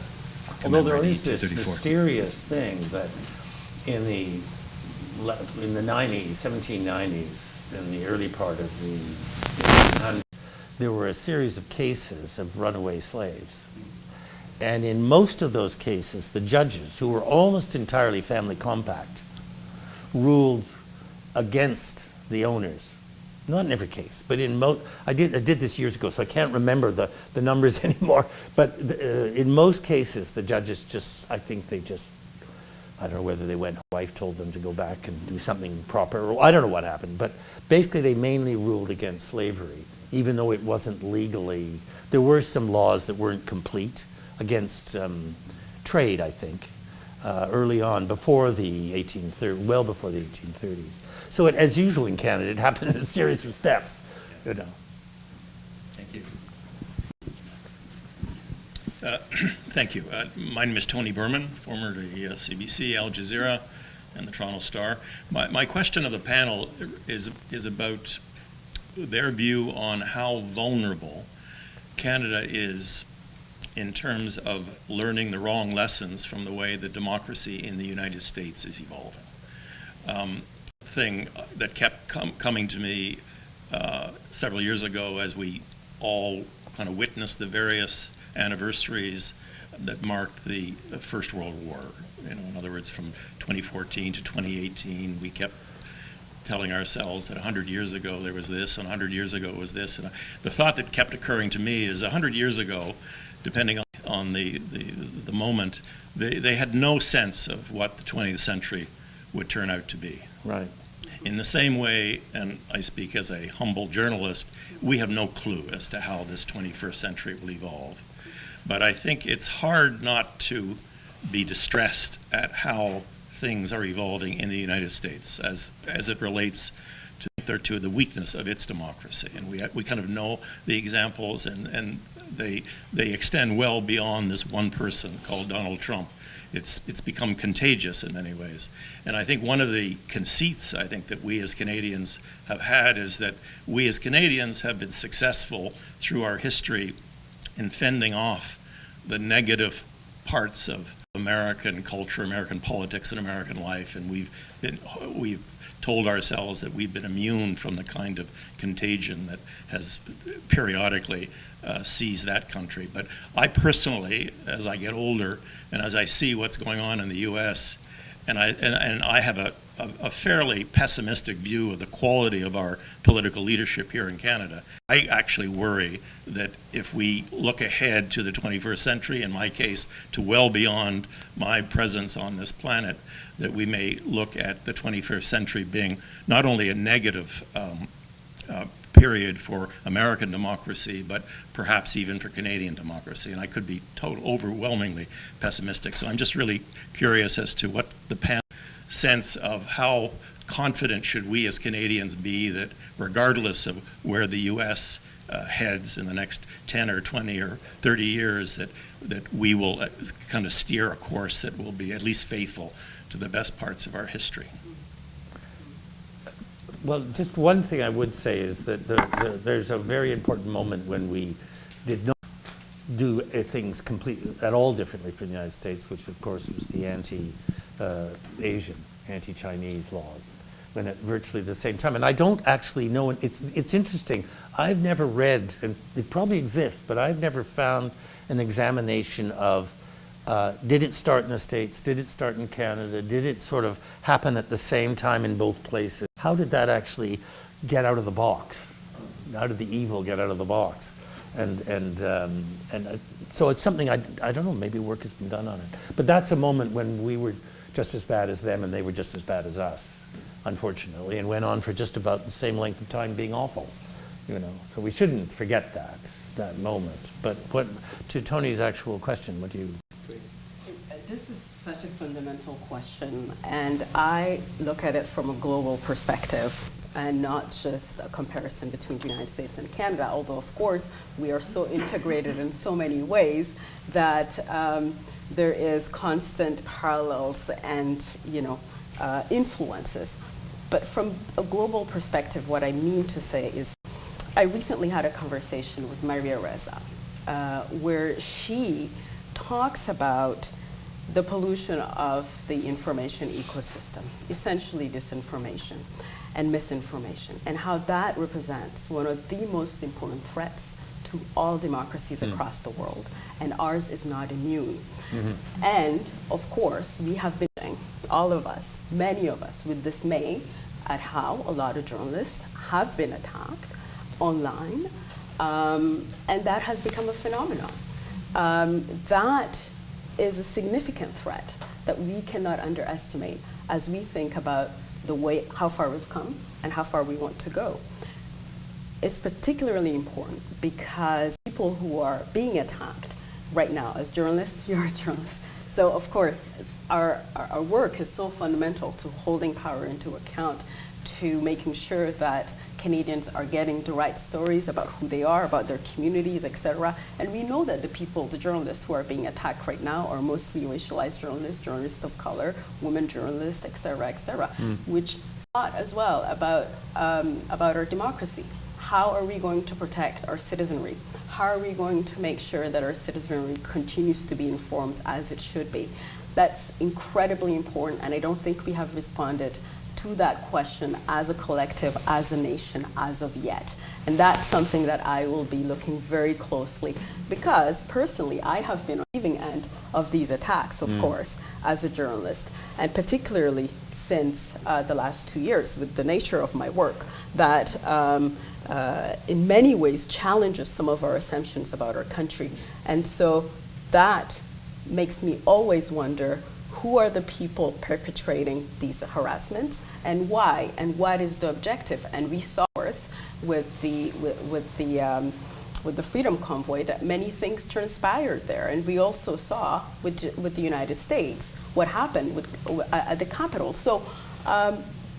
although there commemorating is this 1834. mysterious thing that in the 1790s, in the early part of the 1800s, there were a series of cases of runaway slaves. And in most of those cases, the judges, who were almost entirely family compact, ruled against the owners. Not in every case, but in most. I did this years ago, so I can't remember the numbers anymore. But in most cases, the judges I don't know whether they went, wife told them to go back and do something proper, or I don't know what happened. But basically, they mainly ruled against slavery, even though it wasn't legally. There were some laws that weren't complete against trade, I think, early on, before the 1830s, well before the 1830s. So as usual in Canada, it happened in a series of steps, you know. Thank you. Thank you. My name is Tony Berman, former to the CBC, Al Jazeera, and the Toronto Star. My question of the panel is about their view on how vulnerable Canada is in terms of learning the wrong lessons from the way the democracy in the United States is evolving. Thing that kept coming to me several years ago as we all kind of witnessed the various anniversaries that marked the First World War. You know, in other words, from 2014 to 2018, we kept telling ourselves that 100 years ago there was this, and 100 years ago was this. And the thought that kept occurring to me is 100 years ago, depending on the moment, they had no sense of what the 20th century would turn out to be. Right. In the same way, and I speak as a humble journalist, we have no clue as to how this 21st century will evolve. But I think it's hard not to be distressed at how things are evolving in the United States as it relates to the weakness of its democracy. And we kind of know the examples, and they extend well beyond this one person called Donald Trump. It's become contagious in many ways. And I think one of the conceits I think that we as Canadians have had is that we as Canadians have been successful through our history in fending off the negative parts of American culture, American politics, and American life. And we've told ourselves that we've been immune from the kind of contagion that has periodically seized that country. But I personally, as I get older and as I see what's going on in the U.S., and I have a fairly pessimistic view of the quality of our political leadership here in Canada, I actually worry that if we look ahead to the 21st century, in my case, to well beyond my presence on this planet, that we may look at the 21st century being not only a negative period for American democracy, but perhaps even for Canadian democracy. And I could be overwhelmingly pessimistic. So I'm just really curious as to what the panel sense of how confident should we as Canadians be that regardless of where the U.S. Heads in the next 10 or 20 or 30 years, that we will kind of steer a course that will be at least faithful to the best parts of our history. Well, just one thing I would say is that there's a very important moment when we did not do things completely at all differently from the United States, which of course was the anti-Asian, anti-Chinese laws, when at virtually the same time. And I don't actually know, it's interesting, I've never read, and it probably exists, but I've never found an examination of did it start in the States, did it start in Canada, did it sort of happen at the same time in both places? How did that actually get out of the box? How did the evil get out of the box? And so it's something, I don't know, maybe work has been done on it. But that's a moment when we were just as bad as them and they were just as bad as us, unfortunately, and went on for just about the same length of time being awful, you know. So we shouldn't forget that moment. But to Tony's actual question, what do you? This is such a fundamental question, and I look at it from a global perspective and not just a comparison between the United States and Canada, although of course we are so integrated in so many ways that there is constant parallels and, you know, influences. But from a global perspective, what I mean to say is, I recently had a conversation with Maria Reza, where she talks about the pollution of the information ecosystem, essentially disinformation and misinformation, and how that represents one of the most important threats to all democracies across the world, and ours is not immune. And of course, we have been saying, all of us, many of us, with dismay at how a lot of journalists have been attacked online, and that has become a phenomenon. That is a significant threat that we cannot underestimate as we think about the way, how far we've come and how far we want to go. It's particularly important because people who are being attacked right now, as journalists, you're a journalist, so of course our work is so fundamental to holding power into account, to making sure that Canadians are getting the right stories about who they are, about their communities, etc. And we know that the journalists who are being attacked right now are mostly racialized journalists, journalists of color, women journalists, etc., which thought as well about our democracy. How are we going to protect our citizenry? How are we going to make sure that our citizenry continues to be informed as it should be? That's incredibly important, and I don't think we have responded to that question as a collective, as a nation, as of yet. And that's something that I will be looking very closely, because personally I have been on the receiving end of these attacks, of course, as a journalist, and particularly since the last 2 years with the nature of my work that in many ways challenges some of our assumptions about our country. And so that makes me always wonder, who are the people perpetrating these harassments and why, and what is the objective? And we saw with the Freedom Convoy that many things transpired there, and we also saw with the United States what happened at the Capitol. So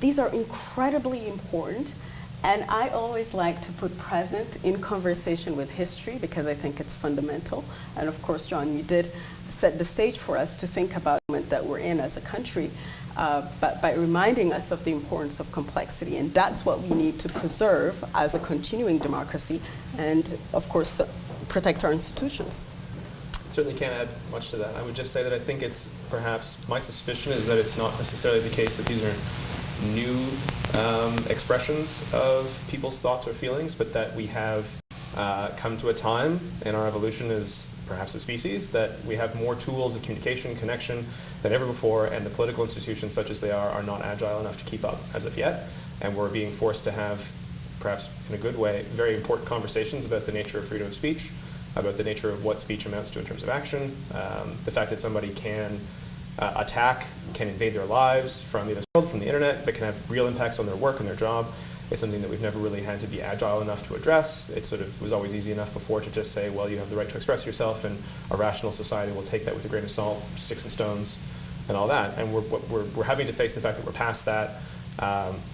these are incredibly important, and I always like to put present in conversation with history because I think it's fundamental. And of course, John, you did set the stage for us to think about the moment that we're in as a country, but by reminding us of the importance of complexity. And that's what we need to preserve as a continuing democracy and, of course, protect our institutions. Certainly can't add much to that. I would just say that I think it's perhaps, my suspicion is that it's not necessarily the case that these are new expressions of people's thoughts or feelings, but that we have come to a time in our evolution as perhaps a species that we have more tools of communication, connection than ever before, and the political institutions, such as they are not agile enough to keep up as of yet. And we're being forced to have, perhaps in a good way, very important conversations about the nature of freedom of speech, about the nature of what speech amounts to in terms of action, the fact that somebody can attack, can invade their lives from either from the internet, but can have real impacts on their work and their job, is something that we've never really had to be agile enough to address. It sort of was always easy enough before to just say, well, you have the right to express yourself, and a rational society will take that with a grain of salt, sticks and stones, and all that. And we're having to face the fact that we're past that.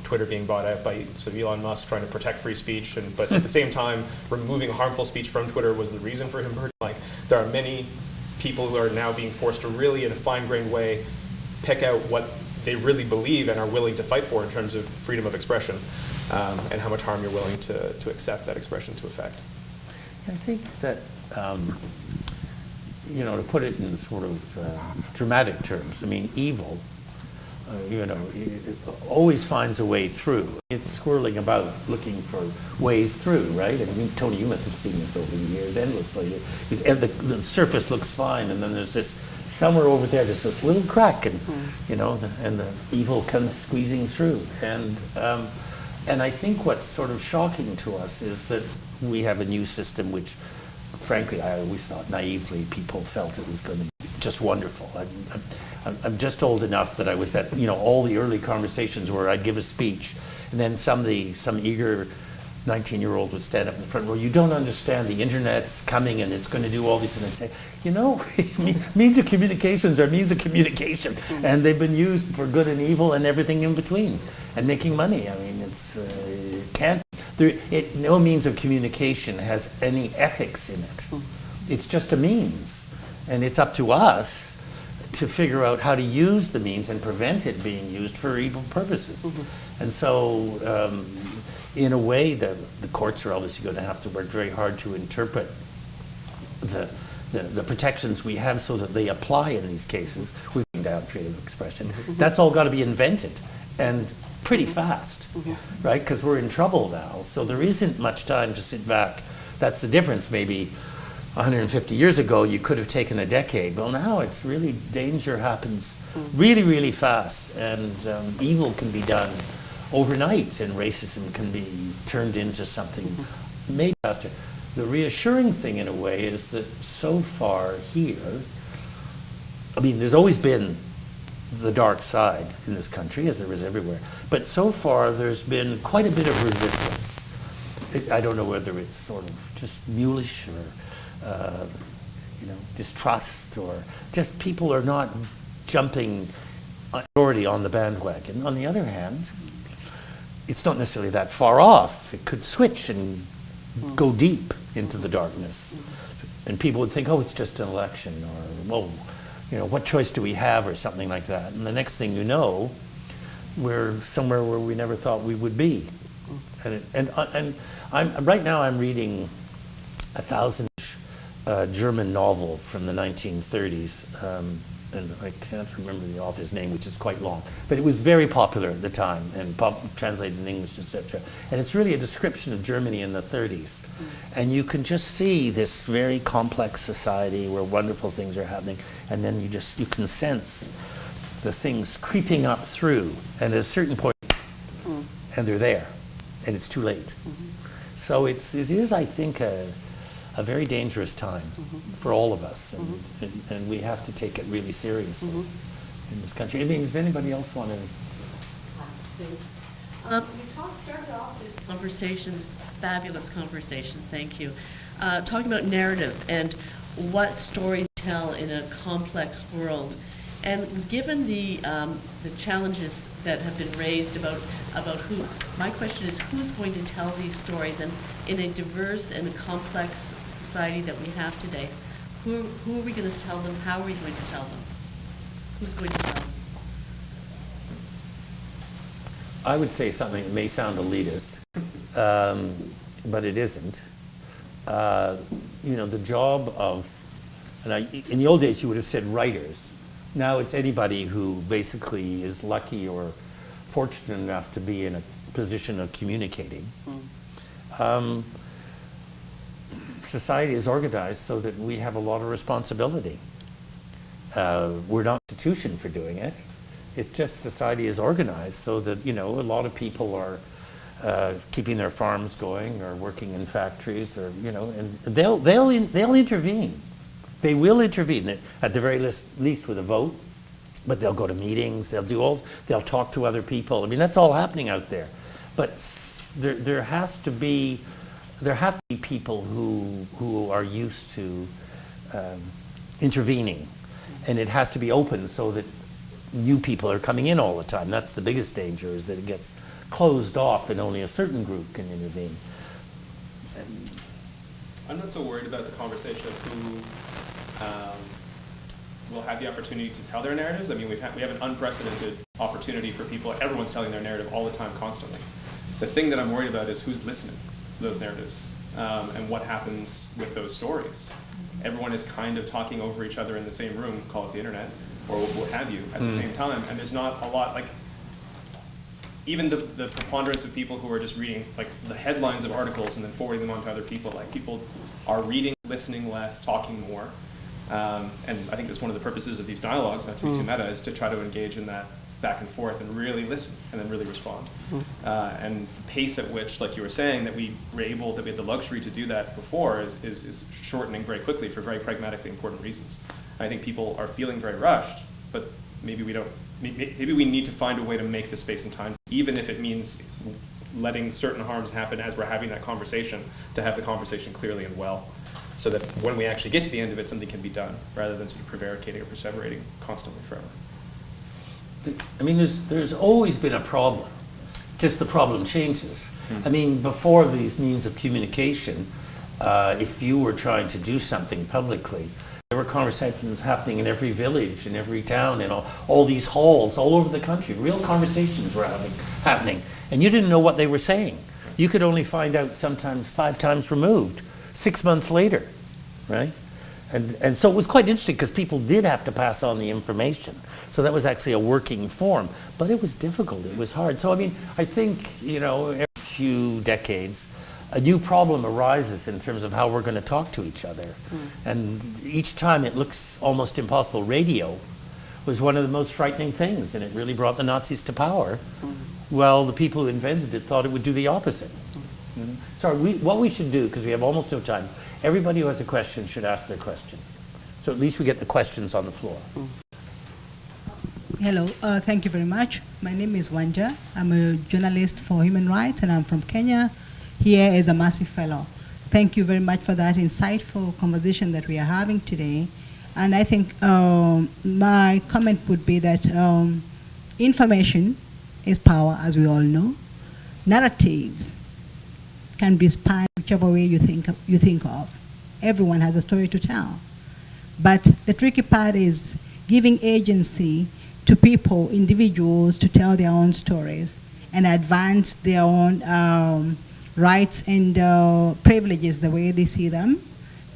Twitter being bought out by sort of Elon Musk trying to protect free speech, but at the same time, removing harmful speech from Twitter was the reason for him. Like, there are many people who are now being forced to really, in a fine-grained way, pick out what they really believe and are willing to fight for in terms of freedom of expression, and how much harm you're willing to accept that expression to effect. I think that, to put it in sort of dramatic terms, I mean, evil, it always finds a way through. It's swirling about looking for ways through, right? And Tony, you must have seen this over the years endlessly. The surface looks fine, and then there's this, somewhere over there, there's this little crack, and, and the evil comes squeezing through. And I think what's sort of shocking to us is that we have a new system which, frankly, I always thought naively people felt it was going to be just wonderful. I'm just old enough that I was at, all the early conversations where I'd give a speech, and then some eager 19-year-old would stand up in the front row. You don't understand, the internet's coming and it's going to do all these, and I'd say, means of communications are means of communication, and they've been used for good and evil and everything in between, and making money. I mean, no means of communication has any ethics in it. It's just a means, and it's up to us to figure out how to use the means and prevent it being used for evil purposes. And so, in a way, the courts are obviously going to have to work very hard to interpret the protections we have so that they apply in these cases. We've been down freedom of expression. That's all got to be invented, and pretty fast, right? Because we're in trouble now, so there isn't much time to sit back. That's the difference. Maybe 150 years ago, you could have taken a decade. Well, now it's really, danger happens really, really fast, and evil can be done overnight, and racism can be turned into something made faster. The reassuring thing, in a way, is that so far here, I mean, there's always been the dark side in this country, as there is everywhere, but so far there's been quite a bit of resistance. I don't know whether it's sort of just mulish or distrust, or just people are not jumping already on the bandwagon. On the other hand, it's not necessarily that far off. It could switch and go deep into the darkness. And people would think, oh, it's just an election, or, well, what choice do we have, or something like that. And the next thing you know, we're somewhere where we never thought we would be. And right now I'm reading a 1,000-page German novel from the 1930s, and I can't remember the author's name, which is quite long, but it was very popular at the time and translated in English, etc. And it's really a description of Germany in the 30s. And you can just see this very complex society where wonderful things are happening, and then you can sense the things creeping up through, and at a certain point, and they're there, and it's too late. So it is, I think, a very dangerous time for all of us, and we have to take it really seriously in this country. I mean, does anybody else want to? You started off this conversation, this fabulous conversation, thank you, talking about narrative and what stories tell in a complex world. And given the challenges that have been raised about who, my question is, who's going to tell these stories? And in a diverse and a complex society that we have today, who are we going to tell them? How are we going to tell them? Who's going to tell them? I would say something that may sound elitist, but it isn't. The job of, in the old days you would have said writers. Now it's anybody who basically is lucky or fortunate enough to be in a position of communicating. Society is organized so that we have a lot of responsibility. We're not an institution for doing it. It's just society is organized so that, a lot of people are keeping their farms going or working in factories, or, and they'll intervene. They will intervene, at the very least with a vote, but they'll go to meetings, they'll talk to other people. I mean, that's all happening out there. But there have to be people who are used to intervening, and it has to be open so that new people are coming in all the time. That's the biggest danger, is that it gets closed off and only a certain group can intervene. I'm not so worried about the conversation of who will have the opportunity to tell their narratives. I mean, we have an unprecedented opportunity for people. Everyone's telling their narrative all the time, constantly. The thing that I'm worried about is who's listening to those narratives, and what happens with those stories. Everyone is kind of talking over each other in the same room, call it the internet, or what have you, at the same time, and there's not a lot, like, even the preponderance of people who are just reading, like, the headlines of articles and then forwarding them on to other people, like, people are reading, listening less, talking more, and I think that's one of the purposes of these dialogues, not to be too meta, is to try to engage in that back and forth and really listen and then really respond. And the pace at which, like you were saying, that we had the luxury to do that before is shortening very quickly for very pragmatically important reasons. I think people are feeling very rushed, but maybe we need to find a way to make the space and time, even if it means letting certain harms happen as we're having that conversation, to have the conversation clearly and well, so that when we actually get to the end of it, something can be done, rather than sort of prevaricating or perseverating constantly forever. I mean, there's always been a problem, just the problem changes. I mean, before these means of communication, if you were trying to do something publicly, There were conversations happening in every village, in every town, in all these halls all over the country. Real conversations were happening. And you didn't know what they were saying. You could only find out sometimes 5 times removed, 6 months later, right? And so it was quite interesting because people did have to pass on the information. So that was actually a working form. But it was difficult. It was hard. So, I mean, I think, every few decades, a new problem arises in terms of how we're going to talk to each other. And each time it looks almost impossible. Radio was one of the most frightening things, and it really brought the Nazis to power. Well, the people who invented it thought it would do the opposite. So what we should do, because we have almost no time, everybody who has a question should ask their question. So at least we get the questions on the floor. Hello, thank you very much. My name is Wanja. I'm a journalist for human rights, and I'm from Kenya, here as a Massey Fellow. Thank you very much for that insightful conversation that we are having today. And I think my comment would be that information is power, as we all know. Narratives can be spun whichever way you think of. Everyone has a story to tell. But the tricky part is giving agency to people, individuals, to tell their own stories and advance their own rights and privileges the way they see them.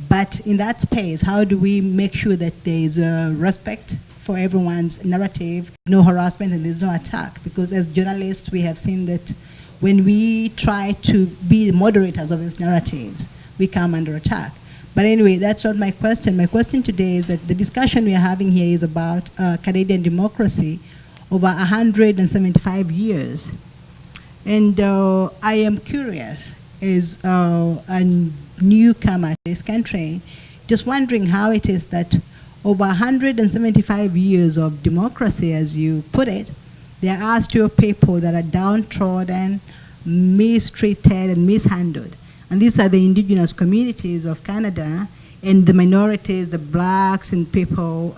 But in that space, how do we make sure that there is respect for everyone's narrative, no harassment, and there's no attack? Because as journalists, we have seen that when we try to be the moderators of these narratives, we come under attack. But anyway, that's not my question. My question today is that the discussion we are having here is about Canadian democracy over 175 years. And I am curious, as a newcomer to this country, just wondering how it is that over 175 years of democracy, as you put it, there are still people that are downtrodden, mistreated, and mishandled. And these are the indigenous communities of Canada, and the minorities, the blacks and people,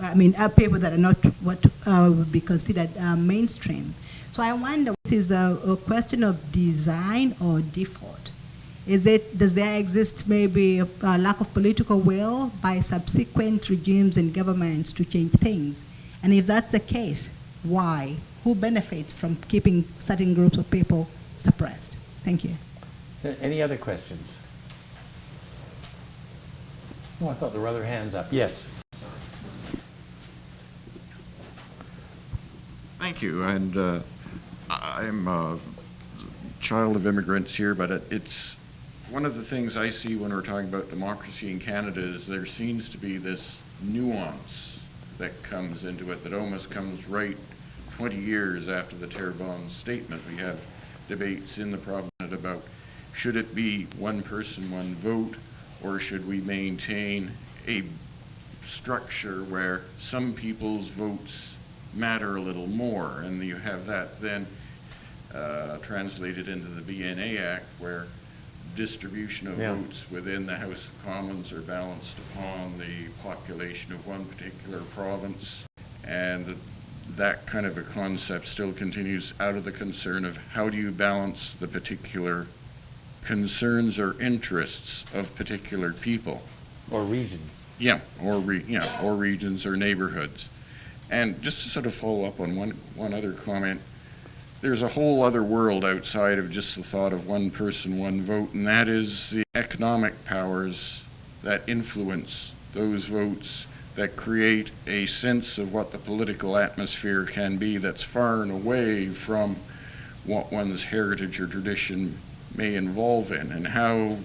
people that are not what would be considered mainstream. So I wonder, this is a question of design or default? Does there exist maybe a lack of political will by subsequent regimes and governments to change things? And if that's the case, why? Who benefits from keeping certain groups of people suppressed? Thank you. Any other questions? Oh, I thought there were other hands up. Yes. Thank you. And I'm a child of immigrants here, but it's one of the things I see when we're talking about democracy in Canada is there seems to be this nuance that comes into it that almost comes right 20 years after the Terrebonne statement. We have debates in the province about should it be one person, one vote, or should we maintain a structure where some people's votes matter a little more, and you have that then translated into the BNA Act where distribution of votes within the House of Commons are balanced upon the population of one particular province, and that kind of a concept still continues out of the concern of how do you balance the particular concerns or interests of particular people. Or regions. Yeah, or regions or neighborhoods. And just to sort of follow up on one other comment, there's a whole other world outside of just the thought of one person, one vote, and that is the economic powers that influence those votes, that create a sense of what the political atmosphere can be that's far and away from what one's heritage or tradition may involve in. And how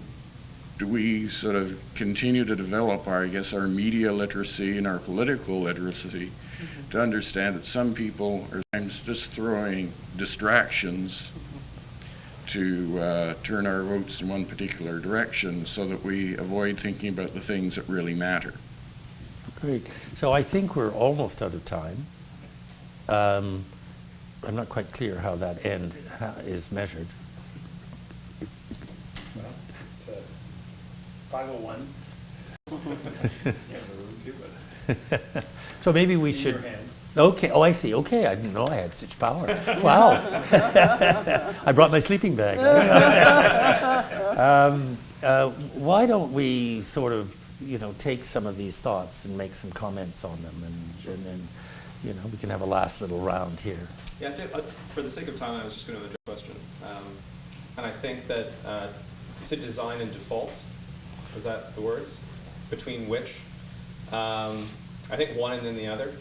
do we sort of continue to develop our media literacy and our political literacy to understand that some people are sometimes just throwing distractions to turn our votes in one particular direction so that we avoid thinking about the things that really matter. Great. So I think we're almost out of time. I'm not quite clear how that end is measured. Well, it's 5:01. So maybe we In should. your hands. Okay. Oh, I see. Okay. I didn't know I had such power. Wow. I brought my sleeping bag. Why don't we sort of, take some of these thoughts and make some comments on them, and then, we can have a last little round here. Yeah, for the sake of time, I was just going to address a question. And I think that you said design and default. Was that the words? Between which? I think one and then the other.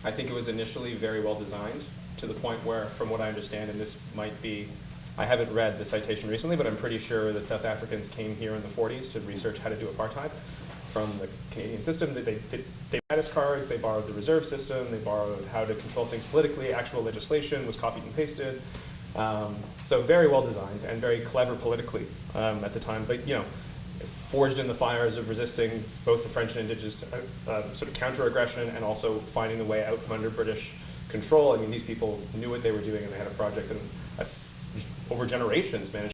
I think it was initially very well designed to the point where, from what I understand, and this might be, I haven't read the citation recently, but I'm pretty sure that South Africans came here in the 40s to research how to do apartheid from the Canadian system. They had us cards, they borrowed the reserve system, they borrowed how to control things politically, actual legislation was copied and pasted. So very well designed and very clever politically at the time, but forged in the fires of resisting both the French and Indigenous sort of counter-aggression and also finding the way out from under British control. I mean, these people knew what they were doing and they had a project and over generations managing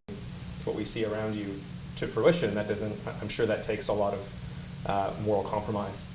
what we see around you to fruition. That doesn't, I'm sure that takes a lot of moral compromise,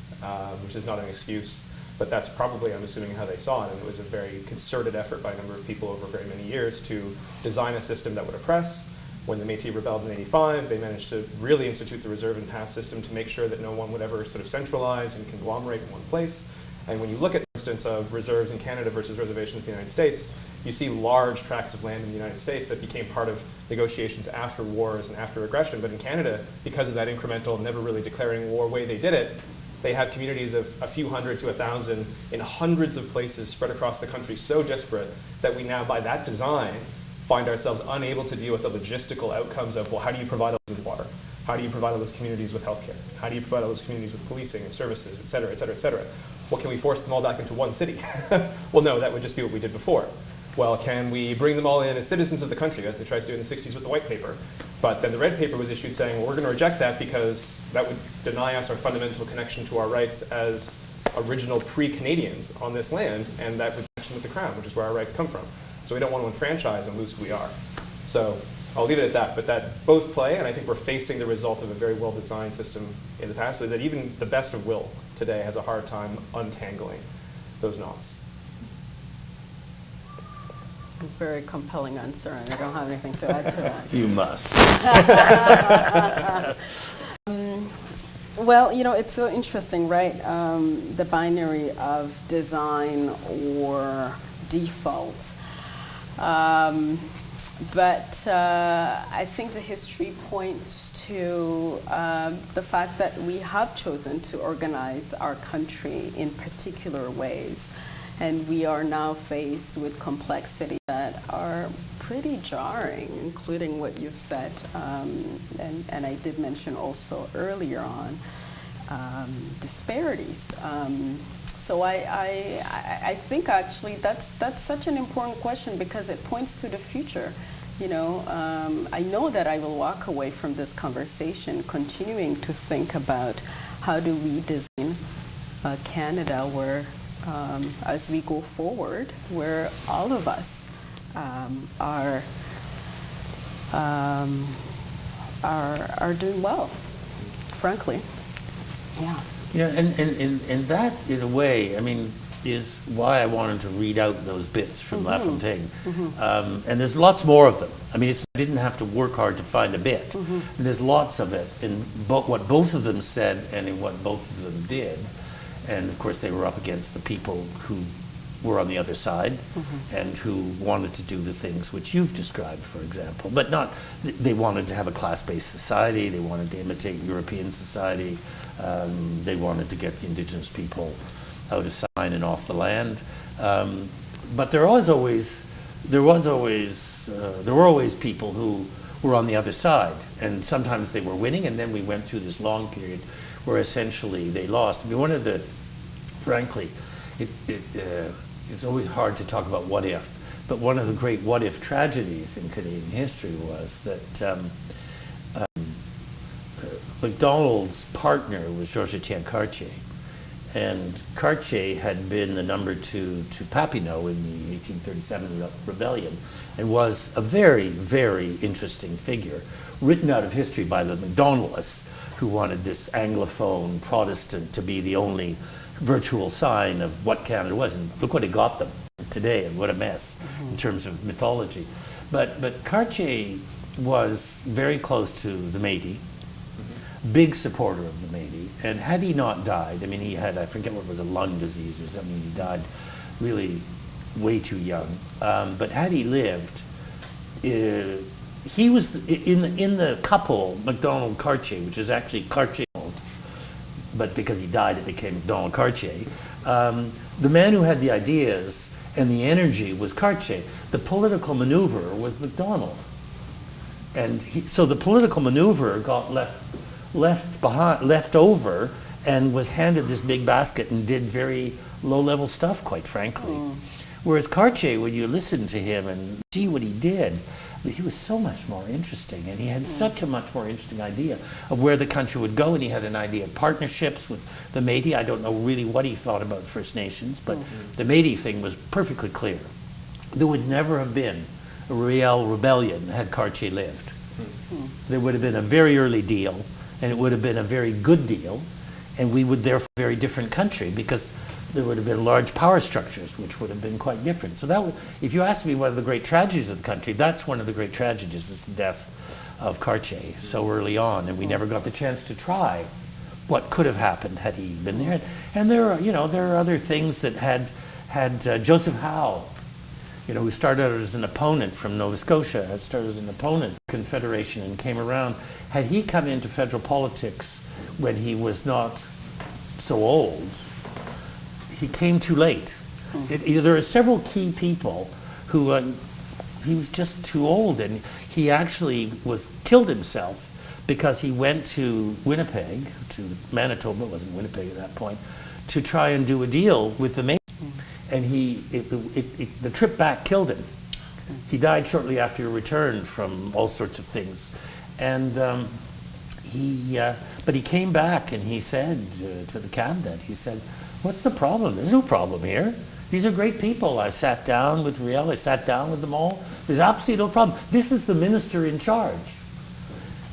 which is not an excuse, but that's probably, I'm assuming, how they saw it. And it was a very concerted effort by a number of people over very many years to design a system that would oppress. When the Métis rebelled in '85, they managed to really institute the reserve and pass system to make sure that no one would ever sort of centralize and conglomerate in one place. And when you look at, for instance, of reserves in Canada versus reservations in the United States, you see large tracts of land in the United States that became part of negotiations after wars and after aggression. But in Canada, because of that incremental, never really declaring war way they did it, they have communities of a few hundred to 1,000 in hundreds of places spread across the country, so disparate that we now, by that design, find ourselves unable to deal with the logistical outcomes of, well, how do you provide all those with water? How do you provide all those communities with healthcare? How do you provide all those communities with policing and services, et cetera, et cetera, et cetera? Well, can we force them all back into one city? Well, no, that would just be what we did before. Well, can we bring them all in as citizens of the country, as they tried to do in the 60s with the white paper? But then the red paper was issued saying, well, we're going to reject that because that would deny us our fundamental connection to our rights as original pre-Canadians on this land, and that rejection with the Crown, which is where our rights come from. So we don't want to enfranchise and lose who we are. So I'll leave it at that, but that both play, and I think we're facing the result of a very well-designed system in the past, so that even the best of will today has a hard time untangling those knots. Very compelling answer, and I don't have anything to add to that. You must. Well, it's so interesting, right? The binary of design or default. But I think the history points to the fact that we have chosen to organize our country in particular ways. And we are now faced with complexity that are pretty jarring, including what you've said. And I did mention also earlier on disparities. So I think actually that's such an important question because it points to the future. I know that I will walk away from this conversation continuing to think about how do we design Canada where, as we go forward, where all of us are doing well, frankly. Yeah. Yeah, and that, in a way, is why I wanted to read out those bits from LaFontaine. And there's lots more of them. I didn't have to work hard to find a bit. And there's lots of it in what both of them said and in what both of them did. And of course, they were up against the people who were on the other side and who wanted to do the things which you've described, for example. But they wanted to have a class-based society. They wanted to imitate European society. They wanted to get the indigenous people out of sign and off the land. But there were always people who were on the other side, and sometimes they were winning, and then we went through this long period where essentially they lost. Frankly, it's always hard to talk about what if, but one of the great what if tragedies in Canadian history was that Macdonald's partner was Georges-Étienne Cartier, and Cartier had been the number 2 to Papineau in the 1837 rebellion and was a very, very interesting figure, written out of history by the Macdonaldists, who wanted this Anglophone Protestant to be the only virtual sign of what Canada was. And look what it got them today, and what a mess in terms of mythology. But Cartier was very close to the Métis. big supporter of the Métis. And had he not died, I mean, he had, I forget what it was, a lung disease or something. He died really way too young. But had he lived, he was in the couple, MacDonald-Cartier, which is actually Cartier, but because he died, it became MacDonald-Cartier. The man who had the ideas and the energy was Cartier. The political maneuver was MacDonald. And so the political maneuver got left over and was handed this big basket and did very low-level stuff, quite frankly. Whereas Cartier, when you listen to him and see what he did, he was so much more interesting, and he had such a much more interesting idea of where the country would go, and he had an idea of partnerships with the Métis. I don't know really what he thought about First Nations, but the Métis thing was perfectly clear. There would never have been a Riel rebellion had Cartier lived. There would have been a very early deal, and it would have been a very good deal, and we would therefore be a very different country, because there would have been large power structures, which would have been quite different. So that, if you ask me one of the great tragedies of the country, that's one of the great tragedies, is the death of Cartier so early on, and we never got the chance to try what could have happened had he been there. And there are other things that had Joseph Howe, who started out as an opponent from Nova Scotia, had started as an opponent of Confederation and came around. Had he come into federal politics when he was not so old, he came too late. There are several key people who he was just too old, and he actually killed himself because he went to Winnipeg, to Manitoba, it wasn't Winnipeg at that point, to try and do a deal with the Métis. And the trip back killed him. He died shortly after he returned from all sorts of things. And but he came back and he said to the cabinet, he said, "What's the problem? There's no problem here. These are great people. I sat down with Riel, I sat down with them all. There's absolutely no problem. This is the minister in charge."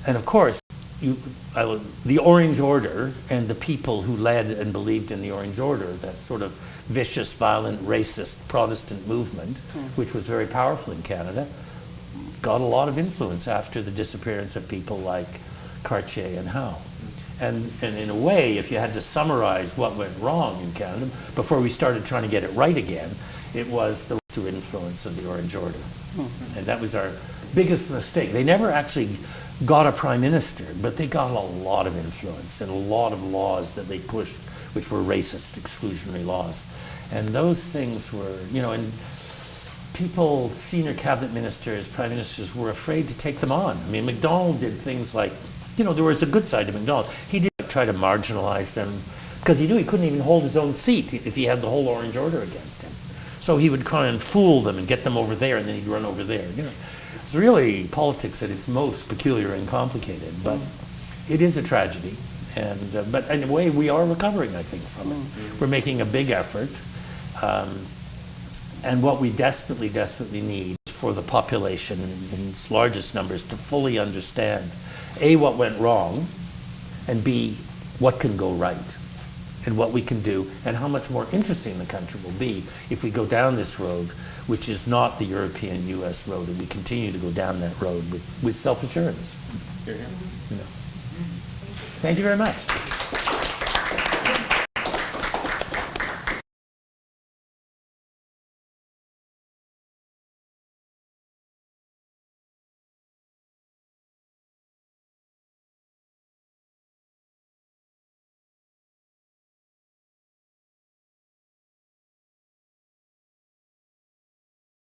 And of course, the Orange Order and the people who led and believed in the Orange Order, that sort of vicious, violent, racist Protestant movement, which was very powerful in Canada, got a lot of influence after the disappearance of people like Cartier and Howe. And in a way, if you had to summarize what went wrong in Canada, before we started trying to get it right again, it was the influence of the Orange Order. And that was our biggest mistake. They never actually got a prime minister, but they got a lot of influence and a lot of laws that they pushed, which were racist, exclusionary laws. And those things were, and people, senior cabinet ministers, prime ministers, were afraid to take them on. I mean, Macdonald did things like, there was a good side to Macdonald. He did try to marginalize them because he knew he couldn't even hold his own seat if he had the whole Orange Order against him. So he would try and fool them and get them over there, and then he'd run over there. It's really politics at its most peculiar and complicated, but it is a tragedy. And but in a way, we are recovering, I think, from it. We're making a big effort, and what we desperately, desperately need is for the population in its largest numbers to fully understand A, what went wrong, and B, what can go right, and what we can do, and how much more interesting the country will be if we go down this road, which is not the European-U.S. road, and we continue to go down that road with self-assurance. Thank you very much.